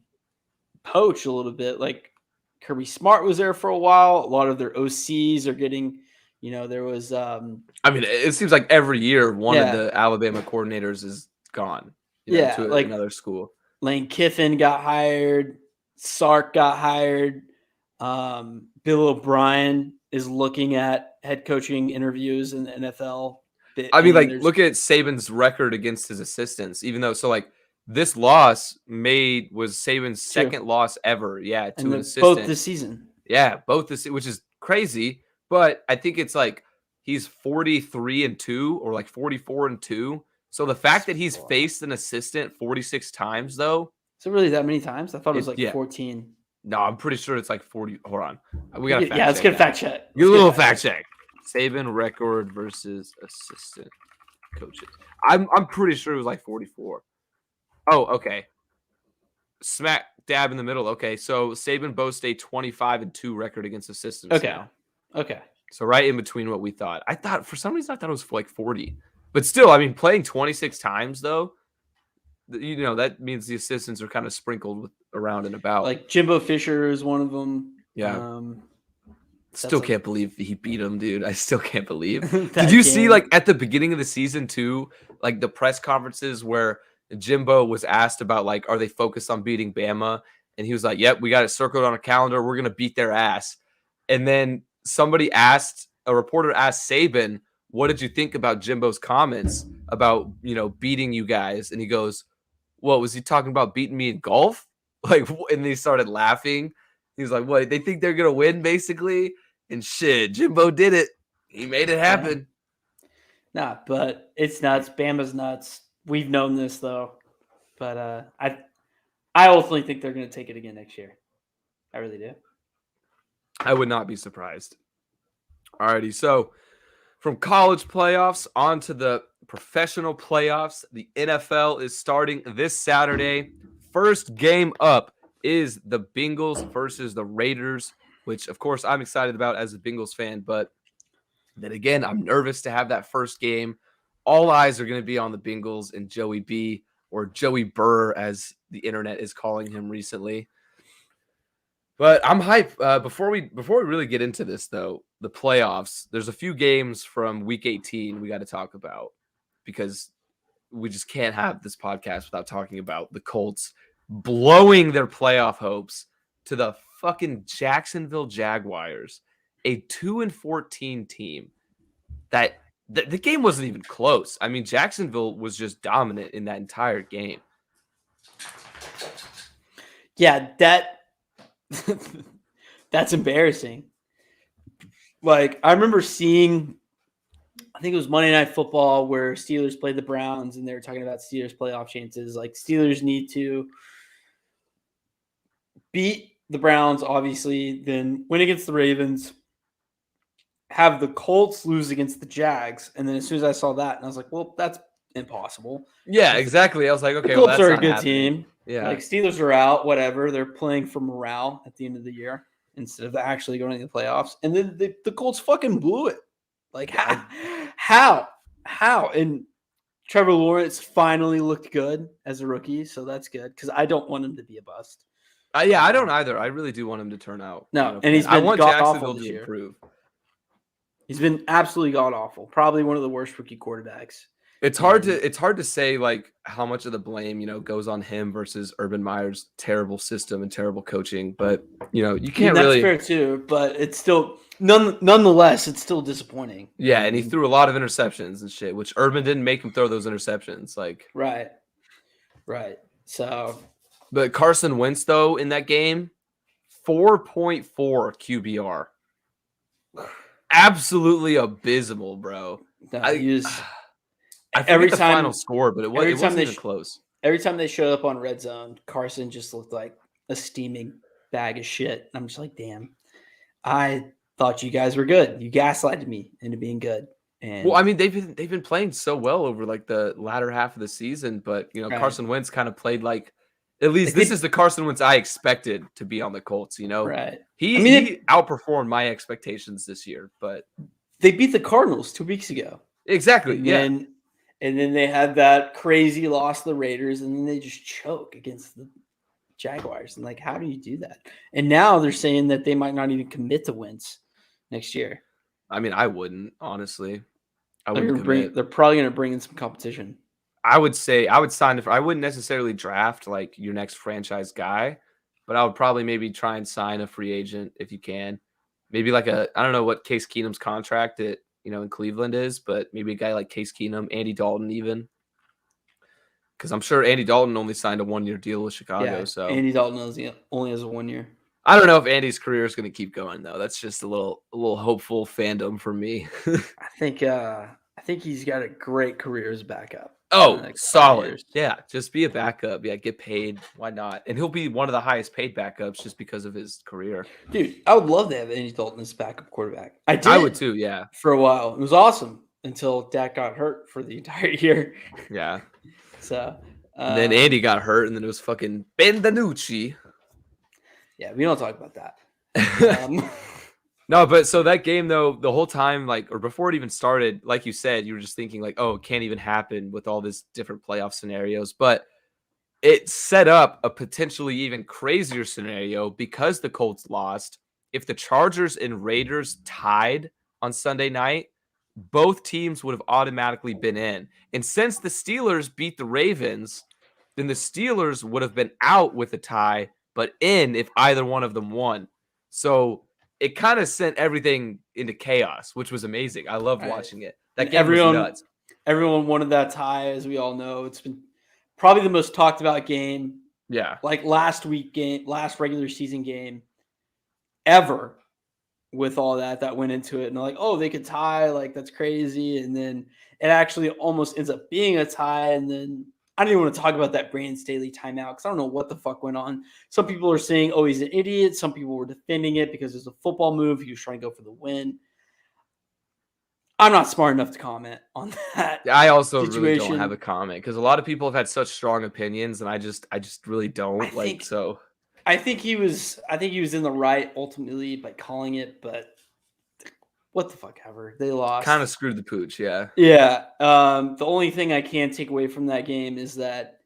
poached a little bit. Like, Kirby Smart was there for a while. A lot of their OCs are getting, there was it seems like every year one of the Alabama coordinators is gone to another school. Lane Kiffin got hired, Sark got hired, Bill O'Brien is looking at head coaching interviews in the NFL. Look at Saban's record against his assistants, even though this loss was Saban's second loss ever. Yeah, to an assistant. Both this season. Yeah, which is crazy. But I think it's like he's 43-2 or like 44-2. So the fact that he's faced an assistant 46 times, though. Is it really that many times? I thought it was 14. No, I'm pretty sure it's like 40. Hold on. We got to fact check. Yeah, let's get a fact check. Get a little fact check. Saban record versus assistant coaches. I'm pretty sure it was like 44. Oh, okay. Smack dab in the middle. Okay, so Saban boasts a 25-2 record against assistants. Okay. So right in between what we thought. For some reason I thought it was like 40. But still, playing 26 times though, that means the assistants are kind of sprinkled around and about. Like Jimbo Fisher is one of them. Yeah. Still can't believe he beat him, dude. I still can't believe. Did you see at the beginning of the season too, like the press conferences where Jimbo was asked about are they focused on beating Bama? And he was like, yep, we got it circled on a calendar. We're going to beat their ass. And then a reporter asked Saban, what did you think about Jimbo's comments about, beating you guys? And he goes, what, was he talking about beating me in golf? And they started laughing. He was like, what, they think they're going to win basically? And shit, Jimbo did it. He made it happen. Nah, but it's nuts. Bama's nuts. We've known this though, but I ultimately think they're going to take it again next year. I really do. I would not be surprised. Alrighty, so from college playoffs on to the professional playoffs, the NFL is starting this Saturday. First game up is the Bengals versus the Raiders, which of course I'm excited about as a Bengals fan, but then again, I'm nervous to have that first game. All eyes are going to be on the Bengals and Joey B, or Joey Burr, as the internet is calling him recently. But I'm hyped. Before we really get into this, though, the playoffs, there's a few games from Week 18 we got to talk about because we just can't have this podcast without talking about the Colts blowing their playoff hopes to the fucking Jacksonville Jaguars, a 2-14 team that the game wasn't even close. I mean, Jacksonville was just dominant in that entire game. Yeah, that's embarrassing. Like, I remember seeing, I think it was Monday Night Football where Steelers played the Browns, and they were talking about Steelers playoff chances. Like, Steelers need to beat the Browns, obviously, then win against the Ravens, have the Colts lose against the Jags. And then as soon as I saw that, and I was like, well, that's impossible. Yeah, exactly. I was like, okay, The well, Colts that's are a not good happening. team. Yeah. Like, Steelers are out, whatever. They're playing for morale at the end of the year instead of actually going to the playoffs. And then the Colts fucking blew it. Like, how? And Trevor Lawrence finally looked good as a rookie, so that's good because I don't want him to be a bust. Yeah, I don't either. I really do want him to turn out. No, and he's been I want god-awful Jacksonville this to year. improve. He's been absolutely god awful. Probably one of the worst rookie quarterbacks. It's hard to say like how much of the blame, goes on him versus Urban Meyer's terrible system and terrible coaching, but you can't that's really. That's fair too, but it's still nonetheless it's still disappointing. Yeah, and he threw a lot of interceptions and shit, which Urban didn't make him throw those interceptions. Like right. So, but Carson Wentz though in that game, 4.4 QBR. Absolutely abysmal, bro. I forget the final score, but it wasn't even close. Every time they showed up on Red Zone, Carson just looked like a steaming bag of shit. I'm just like, damn, I thought you guys were good. You gaslighted me into being good. And well, I mean, they've been playing so well over like the latter half of the season, but right. Carson Wentz kind of played like. At least this is the Carson Wentz I expected to be on the Colts, Right. He outperformed my expectations this year, but they beat the Cardinals 2 weeks ago. Exactly. And then they had that crazy loss to the Raiders, and then they just choke against the Jaguars. And like, how do you do that? And now they're saying that they might not even commit to Wentz next year. I mean, I wouldn't, honestly. They're probably going to bring in some competition. I would say I would sign I wouldn't necessarily draft like your next franchise guy, but I would probably maybe try and sign a free agent if you can. Maybe like I don't know what Case Keenum's contract in Cleveland is, but maybe a guy like Case Keenum, Andy Dalton even. Because I'm sure Andy Dalton only signed a 1-year deal with Chicago. So Andy Dalton only has a 1 year. I don't know if Andy's career is going to keep going though. That's just a little hopeful fandom for me. I think he's got a great career as backup. Oh, solid. Yeah, just be a backup. Yeah, get paid. Why not? And he'll be one of the highest paid backups just because of his career. Dude, I would love to have Andy Dalton as backup quarterback. I would too, yeah. For a while. It was awesome until Dak got hurt for the entire year. Yeah. So and then Andy got hurt, and then it was fucking Ben DiNucci. Yeah, we don't talk about that. No, but so that game though, the whole time, or before it even started, like you said, you were just thinking oh, it can't even happen with all these different playoff scenarios. But it set up a potentially even crazier scenario because the Colts lost. If the Chargers and Raiders tied on Sunday night, both teams would have automatically been in. And since the Steelers beat the Ravens, then the Steelers would have been out with a tie, but in if either one of them won. So it kind of sent everything into chaos, which was amazing. I loved watching it. That game was nuts. Everyone wanted that tie, as we all know. It's been probably the most talked about game. Yeah. Like last regular season game ever with all that went into it. And they're like, oh, they could tie. Like, that's crazy. And then it actually almost ends up being a tie. And then I don't even want to talk about that Brandon Staley timeout because I don't know what the fuck went on. Some people are saying, oh, he's an idiot. Some people were defending it because it's a football move. He was trying to go for the win. I'm not smart enough to comment on that. I also really don't have a comment because a lot of people have had such strong opinions, and I just really don't. I think he was in the right ultimately by calling it, but what the fuck ever. They lost. Kind of screwed the pooch, yeah. Yeah. The only thing I can take away from that game is that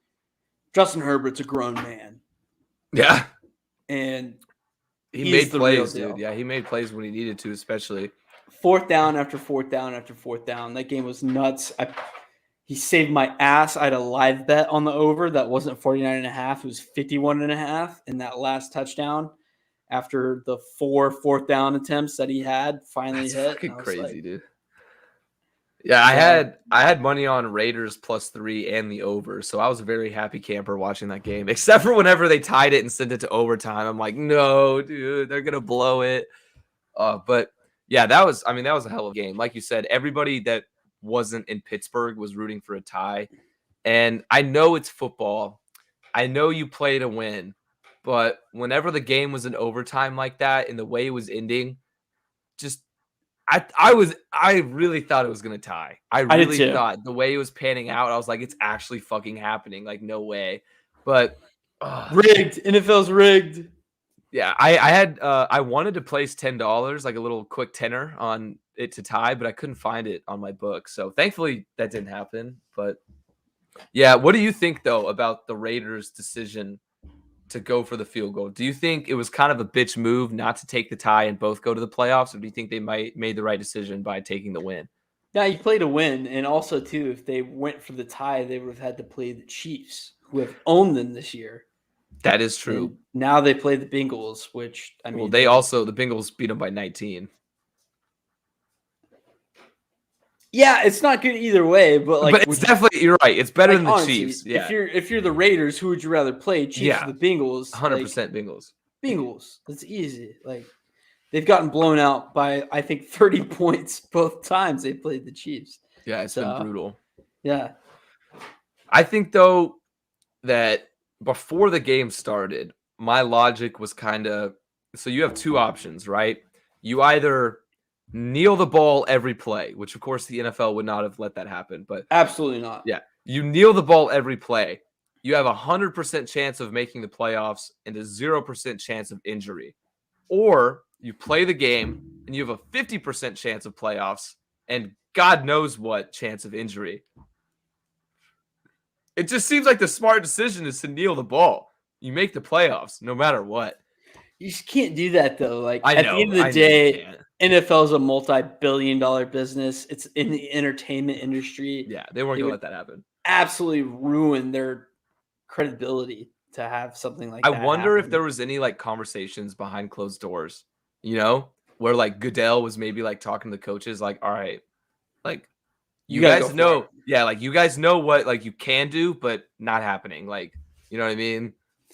Justin Herbert's a grown man. Yeah. And he made plays, dude. Yeah, he made plays when he needed to, especially. Fourth down after fourth down after fourth down. That game was nuts. He saved my ass. I had a live bet on the over that wasn't 49.5. It was 51.5 in that last touchdown. after the 4 fourth down attempts that he had finally That's hit. fucking And I was crazy, like, dude. Yeah, so, I had money on Raiders +3 and the over, so I was a very happy camper watching that game. Except for whenever they tied it and sent it to overtime, I'm like, no, dude, they're gonna blow it. But yeah, that was a hell of a game. Like you said, everybody that wasn't in Pittsburgh was rooting for a tie, and I know it's football. I know you play to win, but whenever the game was in overtime like that and the way it was ending, just I really thought it was gonna tie. I I did really too. thought the way it was panning out, I was like, it's actually fucking happening. Like, no way. But Rigged. NFL's rigged. yeah, I wanted to place $10, like a little quick tenner on it to tie, but I couldn't find it on my book. So thankfully that didn't happen. But yeah, what do you think though about the Raiders' decision to go for the field goal? Do you think it was kind of a bitch move not to take the tie and both go to the playoffs, or do you think they might made the right decision by taking the win? Yeah, you play to win. And also, too, if they went for the tie, they would have had to play the Chiefs, who have owned them this year. That is true. And now they play the Bengals, which, I mean, Well, the Bengals beat them by 19. yeah, it's not good either way, but like, But it's definitely, you're right. It's better like, than the honestly, Chiefs. Yeah. if you're the Raiders, who would you rather play, Chiefs Yeah. or the Bengals? 100% Bengals. Bengals. That's easy. Like, they've gotten blown out by, I think, 30 points both times they played the Chiefs. Yeah, it's been brutal. Yeah. I think, though, that before the game started, my logic was kind of, so you have two options, right? You either kneel the ball every play, which of course the NFL would not have let that happen, but Absolutely not. yeah, you kneel the ball every play. You have 100% chance of making the playoffs and a 0% chance of injury. Or you play the game and you have a 50% chance of playoffs and God knows what chance of injury. It just seems like the smart decision is to kneel the ball. You make the playoffs no matter what. You just can't do that, though. Like, I at know, the end of the you day, can't. NFL is a multi-billion-dollar business. It's in the entertainment industry. Yeah, they weren't They gonna would let that happen. absolutely ruin their credibility to have something like I that wonder if happen. there was any like conversations behind closed doors, where like Goodell was maybe like talking to the coaches, like, all right, like you gotta go guys for know, it. yeah, like you guys know what like you can do, but not happening. Like, you know what I mean?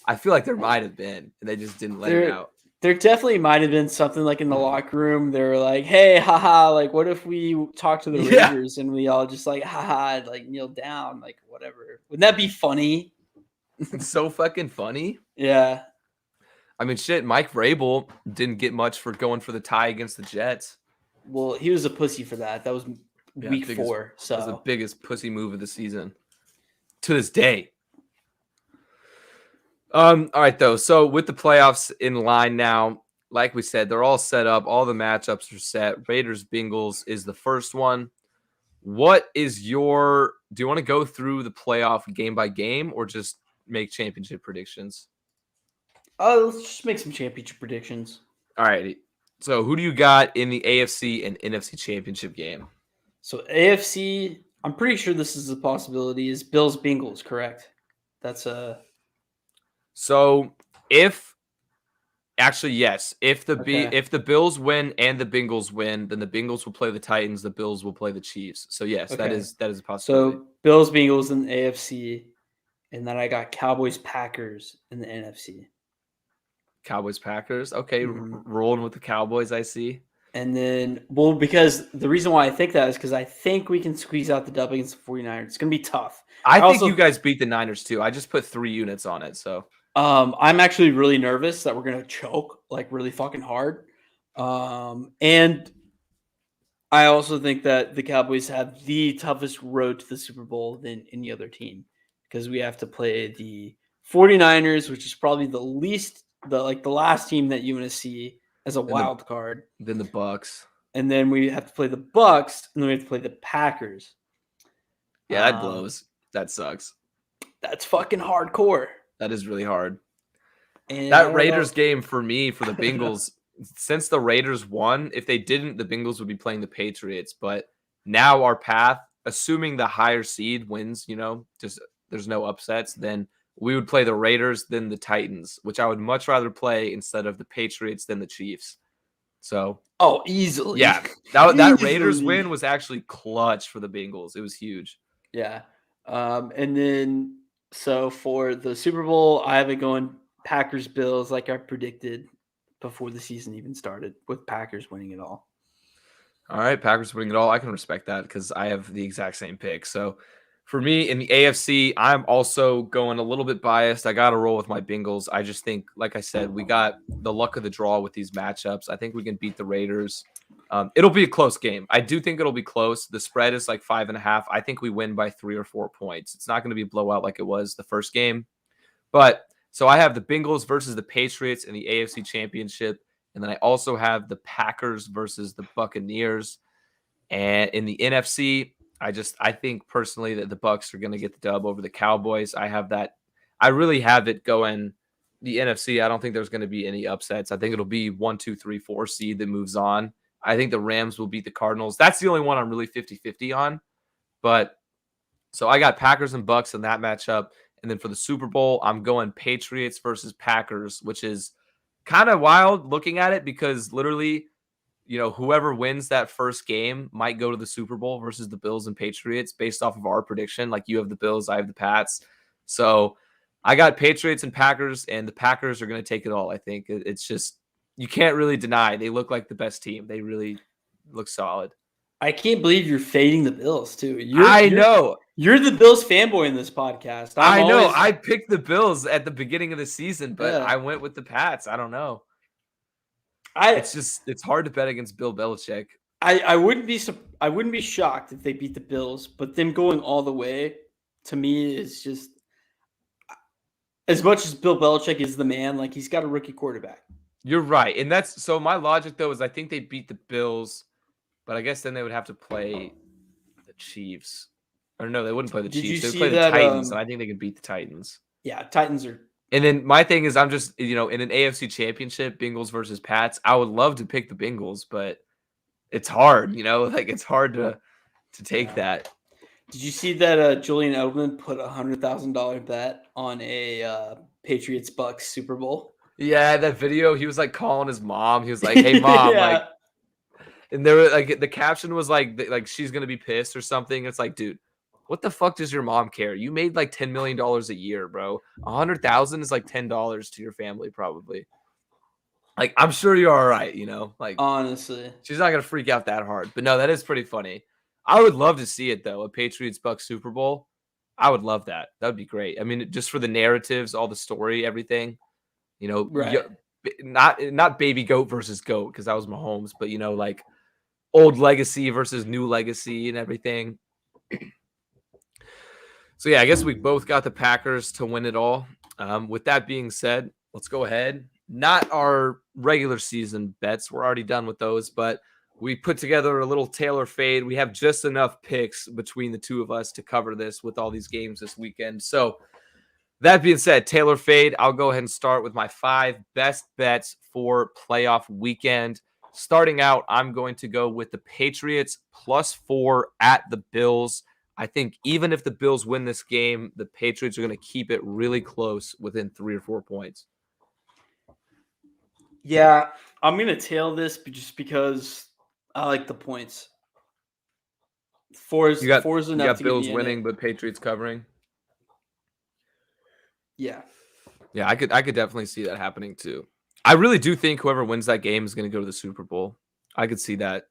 I feel like there might have been, and they just didn't let it out. There definitely might have been something like in the locker room. They were like, "Hey, haha! Like, what if we talk to the Yeah. Raiders and we all just like, haha, like kneel down, like whatever? Wouldn't that be funny?" It's so fucking funny. Yeah. I mean, shit, Mike Vrabel didn't get much for going for the tie against the Jets. Well, he was a pussy for that. That was week 4. So that was the biggest pussy move of the season to this day. All right, though. So with the playoffs in line now, like we said, they're all set up. All the matchups are set. Raiders Bengals is the first one. What is do you want to go through the playoff game by game or just make championship predictions? let's just make some championship predictions. All right. So who do you got in the AFC and NFC championship game? So AFC, I'm pretty sure this is a possibility, is Bills Bengals, correct? That's So yes. If the Bills win and the Bengals win, then the Bengals will play the Titans, the Bills will play the Chiefs. So yes, that is a possibility. So Bills Bengals in the AFC, and then I got Cowboys Packers in the NFC. Cowboys Packers. Okay, rolling with the Cowboys, I see. And then, because the reason why I think that is because I think we can squeeze out the dub against the 49ers. It's going to be tough. I think you guys beat the Niners too. I just put 3 units on it. So I'm actually really nervous that we're going to choke like really fucking hard. And I also think that the Cowboys have the toughest road to the Super Bowl than any other team because we have to play the 49ers, which is probably the last team that you want to see as a wild card. Then the Bucks. And then we have to play the Bucks, and then we have to play the Packers. Yeah, that blows. That sucks. That's fucking hardcore. That is really hard. And that Raiders game for me, for the Bengals, since the Raiders won, if they didn't, the Bengals would be playing the Patriots. But now our path, assuming the higher seed wins, just there's no upsets, then we would play the Raiders than the Titans, which I would much rather play instead of the Patriots than the Chiefs. So, easily. yeah, that Raiders Easily. win was actually clutch for the Bengals. It was huge. Yeah. And then so for the Super Bowl, I have it going Packers Bills like I predicted before the season even started, with Packers winning it all. All right, Packers winning it all. I can respect that because I have the exact same pick. So for me in the AFC, I'm also going a little bit biased. I got to roll with my Bengals. I just think, like I said, we got the luck of the draw with these matchups. I think we can beat the Raiders. It'll be a close game. I do think it'll be close. The spread is like 5.5. I think we win by 3 or 4 points. It's not going to be a blowout like it was the first game. But so I have the Bengals versus the Patriots in the AFC Championship. And then I also have the Packers versus the Buccaneers. And in the NFC, I think personally that the Bucs are going to get the dub over the Cowboys. I really have it going the NFC. I don't think there's going to be any upsets. I think it'll be 1, 2, 3, 4 seed that moves on. I think the Rams will beat the Cardinals. That's the only one I'm really 50-50 on. But so I got Packers and Bucs in that matchup. And then for the Super Bowl, I'm going Patriots versus Packers, which is kind of wild looking at it because literally, whoever wins that first game might go to the Super Bowl versus the Bills and Patriots based off of our prediction. Like you have the Bills, I have the Pats. So I got Patriots and Packers, and the Packers are going to take it all. I think it's just, you can't really deny they look like the best team. They really look solid. I can't believe you're fading the Bills too. I know. You're the Bills fanboy in this podcast. I know. I picked the Bills at the beginning of the season, but Yeah. I went with the Pats. I don't know. It's hard to bet against Bill Belichick. I wouldn't be shocked if they beat the Bills, but them going all the way to me is just, as much as Bill Belichick is the man, like he's got a rookie quarterback. You're right. And that's so my logic though is I think they beat the Bills, but I guess then they would have to play the Chiefs. Or no, they wouldn't play the Chiefs. They would play the Titans, and I think they could beat the Titans. Yeah, Titans are. And then my thing is I'm just, in an AFC championship, Bengals versus Pats, I would love to pick the Bengals, but it's hard, like it's hard to take that. Did you see that Julian Edelman put $100,000 bet on a Patriots Bucs Super Bowl? Yeah, that video, he was like calling his mom. He was like, "Hey mom," like, and there was like the caption was like she's gonna be pissed or something. It's like, dude, what the fuck does your mom care? You made like $10 million a year, bro. 100,000 is like $10 to your family, probably. Like, I'm sure you're all right, like honestly, she's not gonna freak out that hard. But no, that is pretty funny. I would love to see it though, a Patriots Bucs Super Bowl. I would love that. That would be great. I mean, just for the narratives, all the story, everything. right. Not baby goat versus goat because that was Mahomes, but like old legacy versus new legacy and everything. So yeah, I guess we both got the Packers to win it all. With that being said, let's go ahead. Not our regular season bets. We're already done with those, but we put together a little Taylor fade. We have just enough picks between the two of us to cover this with all these games this weekend. So that being said, Taylor fade, I'll go ahead and start with my 5 best bets for playoff weekend. Starting out, I'm going to go with the Patriots +4 at the Bills. I think even if the Bills win this game, the Patriots are going to keep it really close within 3 or 4 points. Yeah, I'm going to tail this just because I like the points. 4 is enough. You got Bills winning, but Patriots covering. Yeah. Yeah, I could definitely see that happening too. I really do think whoever wins that game is going to go to the Super Bowl. I could see that.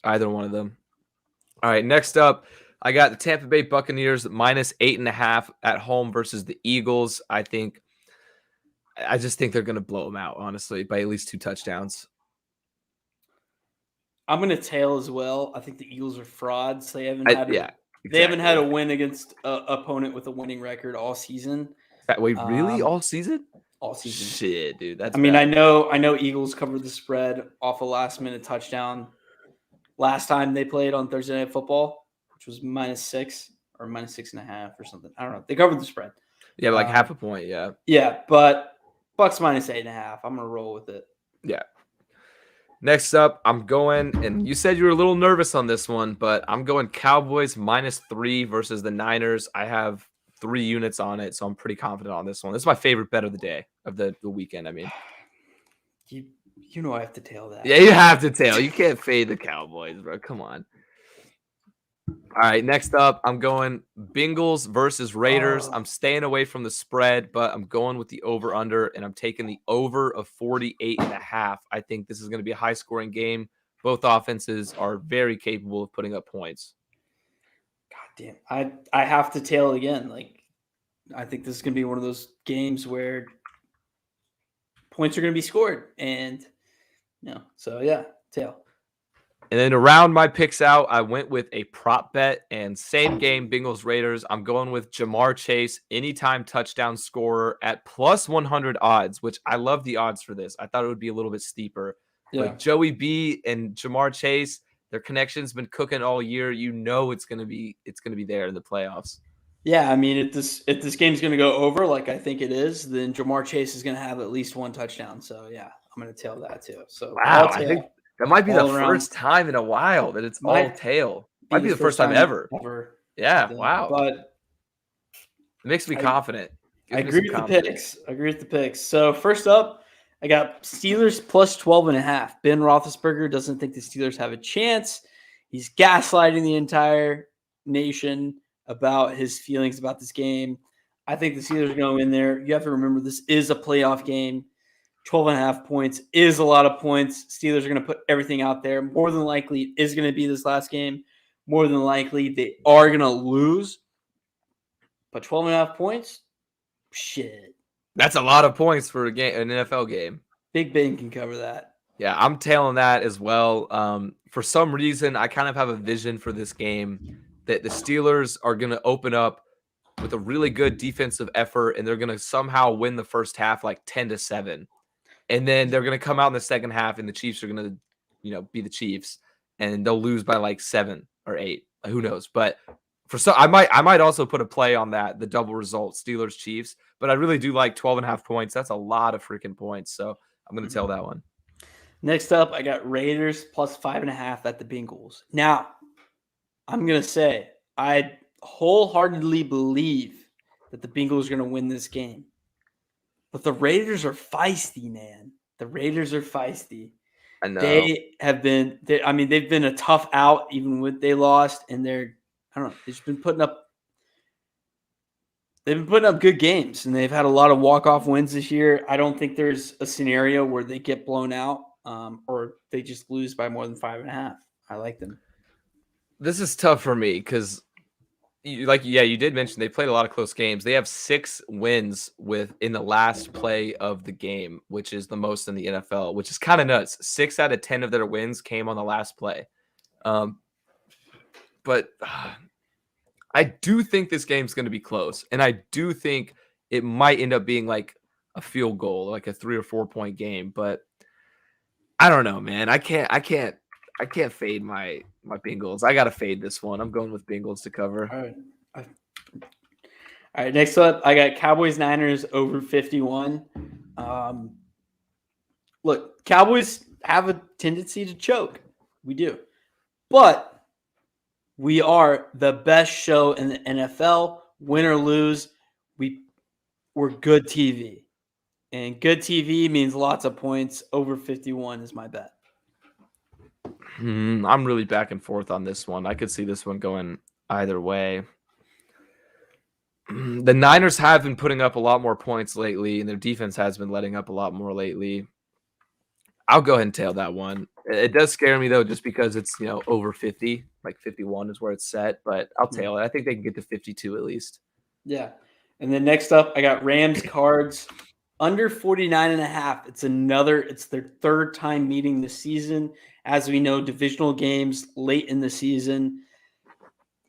Either one of them. All right, next up, I got the Tampa Bay Buccaneers -8.5 at home versus the Eagles. I just think they're going to blow them out, honestly, by at least 2 touchdowns. I'm going to tail as well. I think the Eagles are frauds. They haven't had They haven't had a win against an opponent with a winning record all season. Wait, really? All season? All season. Shit, dude. That's I mean, I know Eagles covered the spread off a last-minute touchdown last time they played on Thursday Night Football, which was -6 or -6.5 or something. I don't know. They covered the spread. Yeah, like half a point, yeah. Yeah, but Bucks -8.5. I'm going to roll with it. Yeah. Next up, I'm going, and you said you were a little nervous on this one, but I'm going Cowboys -3 versus the Niners. I have 3 units on it, so I'm pretty confident on this one. This is my favorite bet of the day, of the weekend, I mean. You know I have to tail that. Yeah, you have to tail. You can't fade the Cowboys, bro. Come on. All right, next up, I'm going Bengals versus Raiders. I'm staying away from the spread, but I'm going with the over-under, and I'm taking the over of 48.5. I think this is going to be a high-scoring game. Both offenses are very capable of putting up points. God damn. I have to tail it again. Like, I think this is going to be one of those games where points are going to be scored. And, so yeah, tail. And then to round my picks out, I went with a prop bet and same game, Bengals Raiders. I'm going with Jamar Chase, anytime touchdown scorer at plus 100 odds, which I love the odds for this. I thought it would be a little bit steeper. Yeah. But Joey B and Jamar Chase, their connection's been cooking all year. It's gonna be there in the playoffs. Yeah, I mean, if this game's going to go over like I think it is, then Jamar Chase is going to have at least one touchdown. So yeah, I'm going to tail that too. So wow, I think that might be the first time in a while that it's all tail. Might be the first time ever. Yeah, wow. But it makes me confident. I agree with the picks. So first up, I got Steelers plus 12.5. Ben Roethlisberger doesn't think the Steelers have a chance. He's gaslighting the entire nation about his feelings about this game. I think the Steelers are going to win there. You have to remember this is a playoff game. 12.5 points is a lot of points. Steelers are going to put everything out there. More than likely, it is going to be this last game. More than likely, they are going to lose. But 12.5 points? Shit. That's a lot of points for an NFL game. Big Ben can cover that. Yeah, I'm tailing that as well. For some reason, I kind of have a vision for this game that the Steelers are going to open up with a really good defensive effort, and they're going to somehow win the first half like 10-7. And then they're going to come out in the second half, and the Chiefs are going to, be the Chiefs, and they'll lose by like 7 or 8. Who knows? But I might also put a play on that, the double result, Steelers Chiefs. But I really do like 12.5 points. That's a lot of freaking points. So I'm going to tell that one. Next up, I got Raiders plus 5.5 at the Bengals. Now, I'm going to say I wholeheartedly believe that the Bengals are going to win this game. But the Raiders are feisty, man. The Raiders are feisty. I know. They've been a tough out even when they lost, and they've been putting up good games, and they've had a lot of walk-off wins this year. I don't think there's a scenario where they get blown out or they just lose by more than 5.5. I like them. This is tough for me because you did mention they played a lot of close games. They have 6 wins in the last play of the game, which is the most in the NFL, which is kind of nuts. 6 out of 10 of their wins came on the last play. But I do think this game's going to be close, and I do think it might end up being like a field goal, like a 3 or 4 point game. But I don't know, man. I can't fade my Bengals. I got to fade this one. I'm going with Bengals to cover. All right. Next up, I got Cowboys Niners over 51. Look, Cowboys have a tendency to choke. We do. But we are the best show in the NFL. Win or lose, we're good TV. And good TV means lots of points. Over 51 is my bet. I'm really back and forth on this one. I could see this one going either way. The Niners have been putting up a lot more points lately, and their defense has been letting up a lot more lately. I'll go ahead and tail that one. It does scare me, though, just because it's, over 50. Like 51 is where it's set, but I'll tail it. I think they can get to 52 at least. Yeah. And then next up, I got Rams Cards under 49.5. It's their third time meeting this season. As we know, divisional games late in the season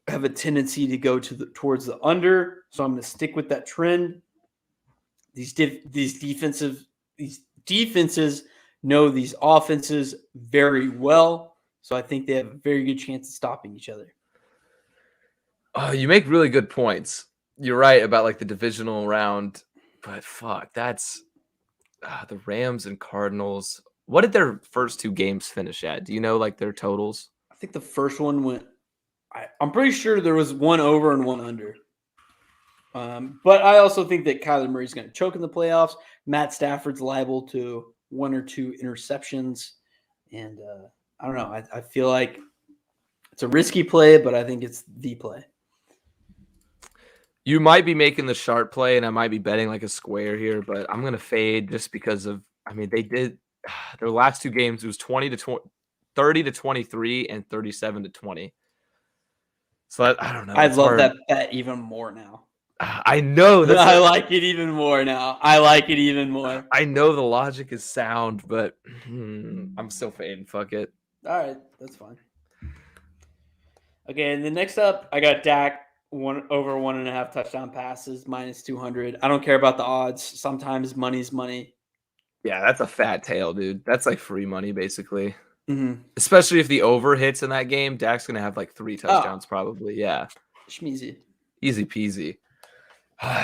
have a tendency to go towards the under. So I'm going to stick with that trend. These defenses know these offenses very well. So I think they have a very good chance of stopping each other. You make really good points. You're right about like the divisional round, but fuck, that's the Rams and Cardinals. What did their first 2 games finish at? Do you know like their totals? I think the first one went. I'm pretty sure there was one over and one under. But I also think that Kyler Murray's going to choke in the playoffs. Matt Stafford's liable to 1 or 2 interceptions. And I don't know. I feel like it's a risky play, but I think it's the play. You might be making the sharp play, and I might be betting like a square here, but I'm going to fade just because of, they did their last 2 games. It was 30 to 23 and 37 to 20. So I don't know. I love that bet even more now. I know. I like it even more now. I like it even more. I know the logic is sound, but I'm still fading. Fuck it. All right. That's fine. Okay. And then next up, I got Dak over 1.5 touchdown passes, minus 200. I don't care about the odds. Sometimes money's money. Yeah, that's a fat tail, dude. That's like free money, basically. Mm-hmm. Especially if the over hits in that game, Dak's going to have like 3 touchdowns probably. Yeah. Schmeezy. Easy peasy.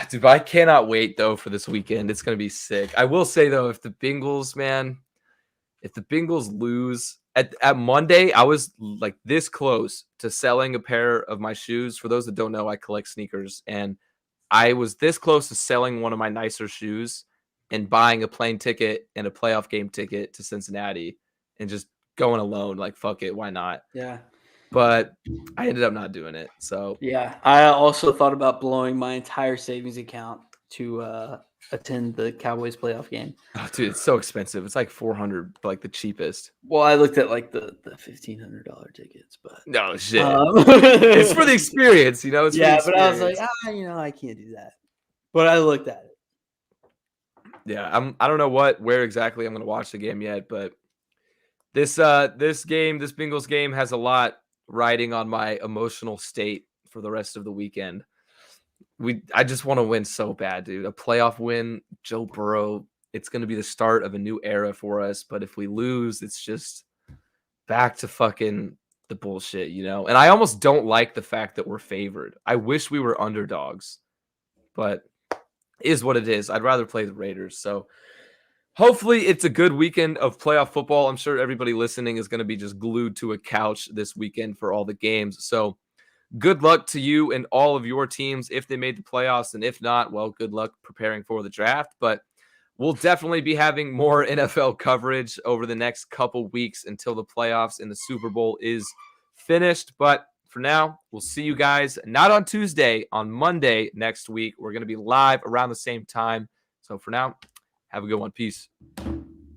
Dude, I cannot wait, though, for this weekend. It's going to be sick. I will say, though, if the Bengals lose at Monday, I was like this close to selling a pair of my shoes. For those that don't know, I collect sneakers, and I was this close to selling one of my nicer shoes and buying a plane ticket and a playoff game ticket to Cincinnati and just going alone. Like, fuck it. Why not? Yeah. But I ended up not doing it. So yeah, I also thought about blowing my entire savings account to attend the Cowboys playoff game. Oh, dude, it's so expensive. It's like $400, like the cheapest. Well, I looked at like the $1,500 tickets, but no shit. It's for the experience, It's yeah, for the but I was like, I can't do that. But I looked at it. Yeah, I don't know where exactly I'm going to watch the game yet, but this Bengals game has a lot riding on my emotional state for the rest of the weekend. I just want to win so bad, dude. A playoff win, Joe Burrow. It's going to be the start of a new era for us. But if we lose, it's just back to fucking the bullshit, And I almost don't like the fact that we're favored. I wish we were underdogs, but it is what it is. I'd rather play the Raiders. So hopefully it's a good weekend of playoff football. I'm sure everybody listening is going to be just glued to a couch this weekend for all the games. So good luck to you and all of your teams if they made the playoffs. And if not, well, good luck preparing for the draft. But we'll definitely be having more NFL coverage over the next couple weeks until the playoffs and the Super Bowl is finished. But for now, we'll see you guys not on Tuesday, on Monday next week. We're going to be live around the same time. So for now, have a good one. Peace.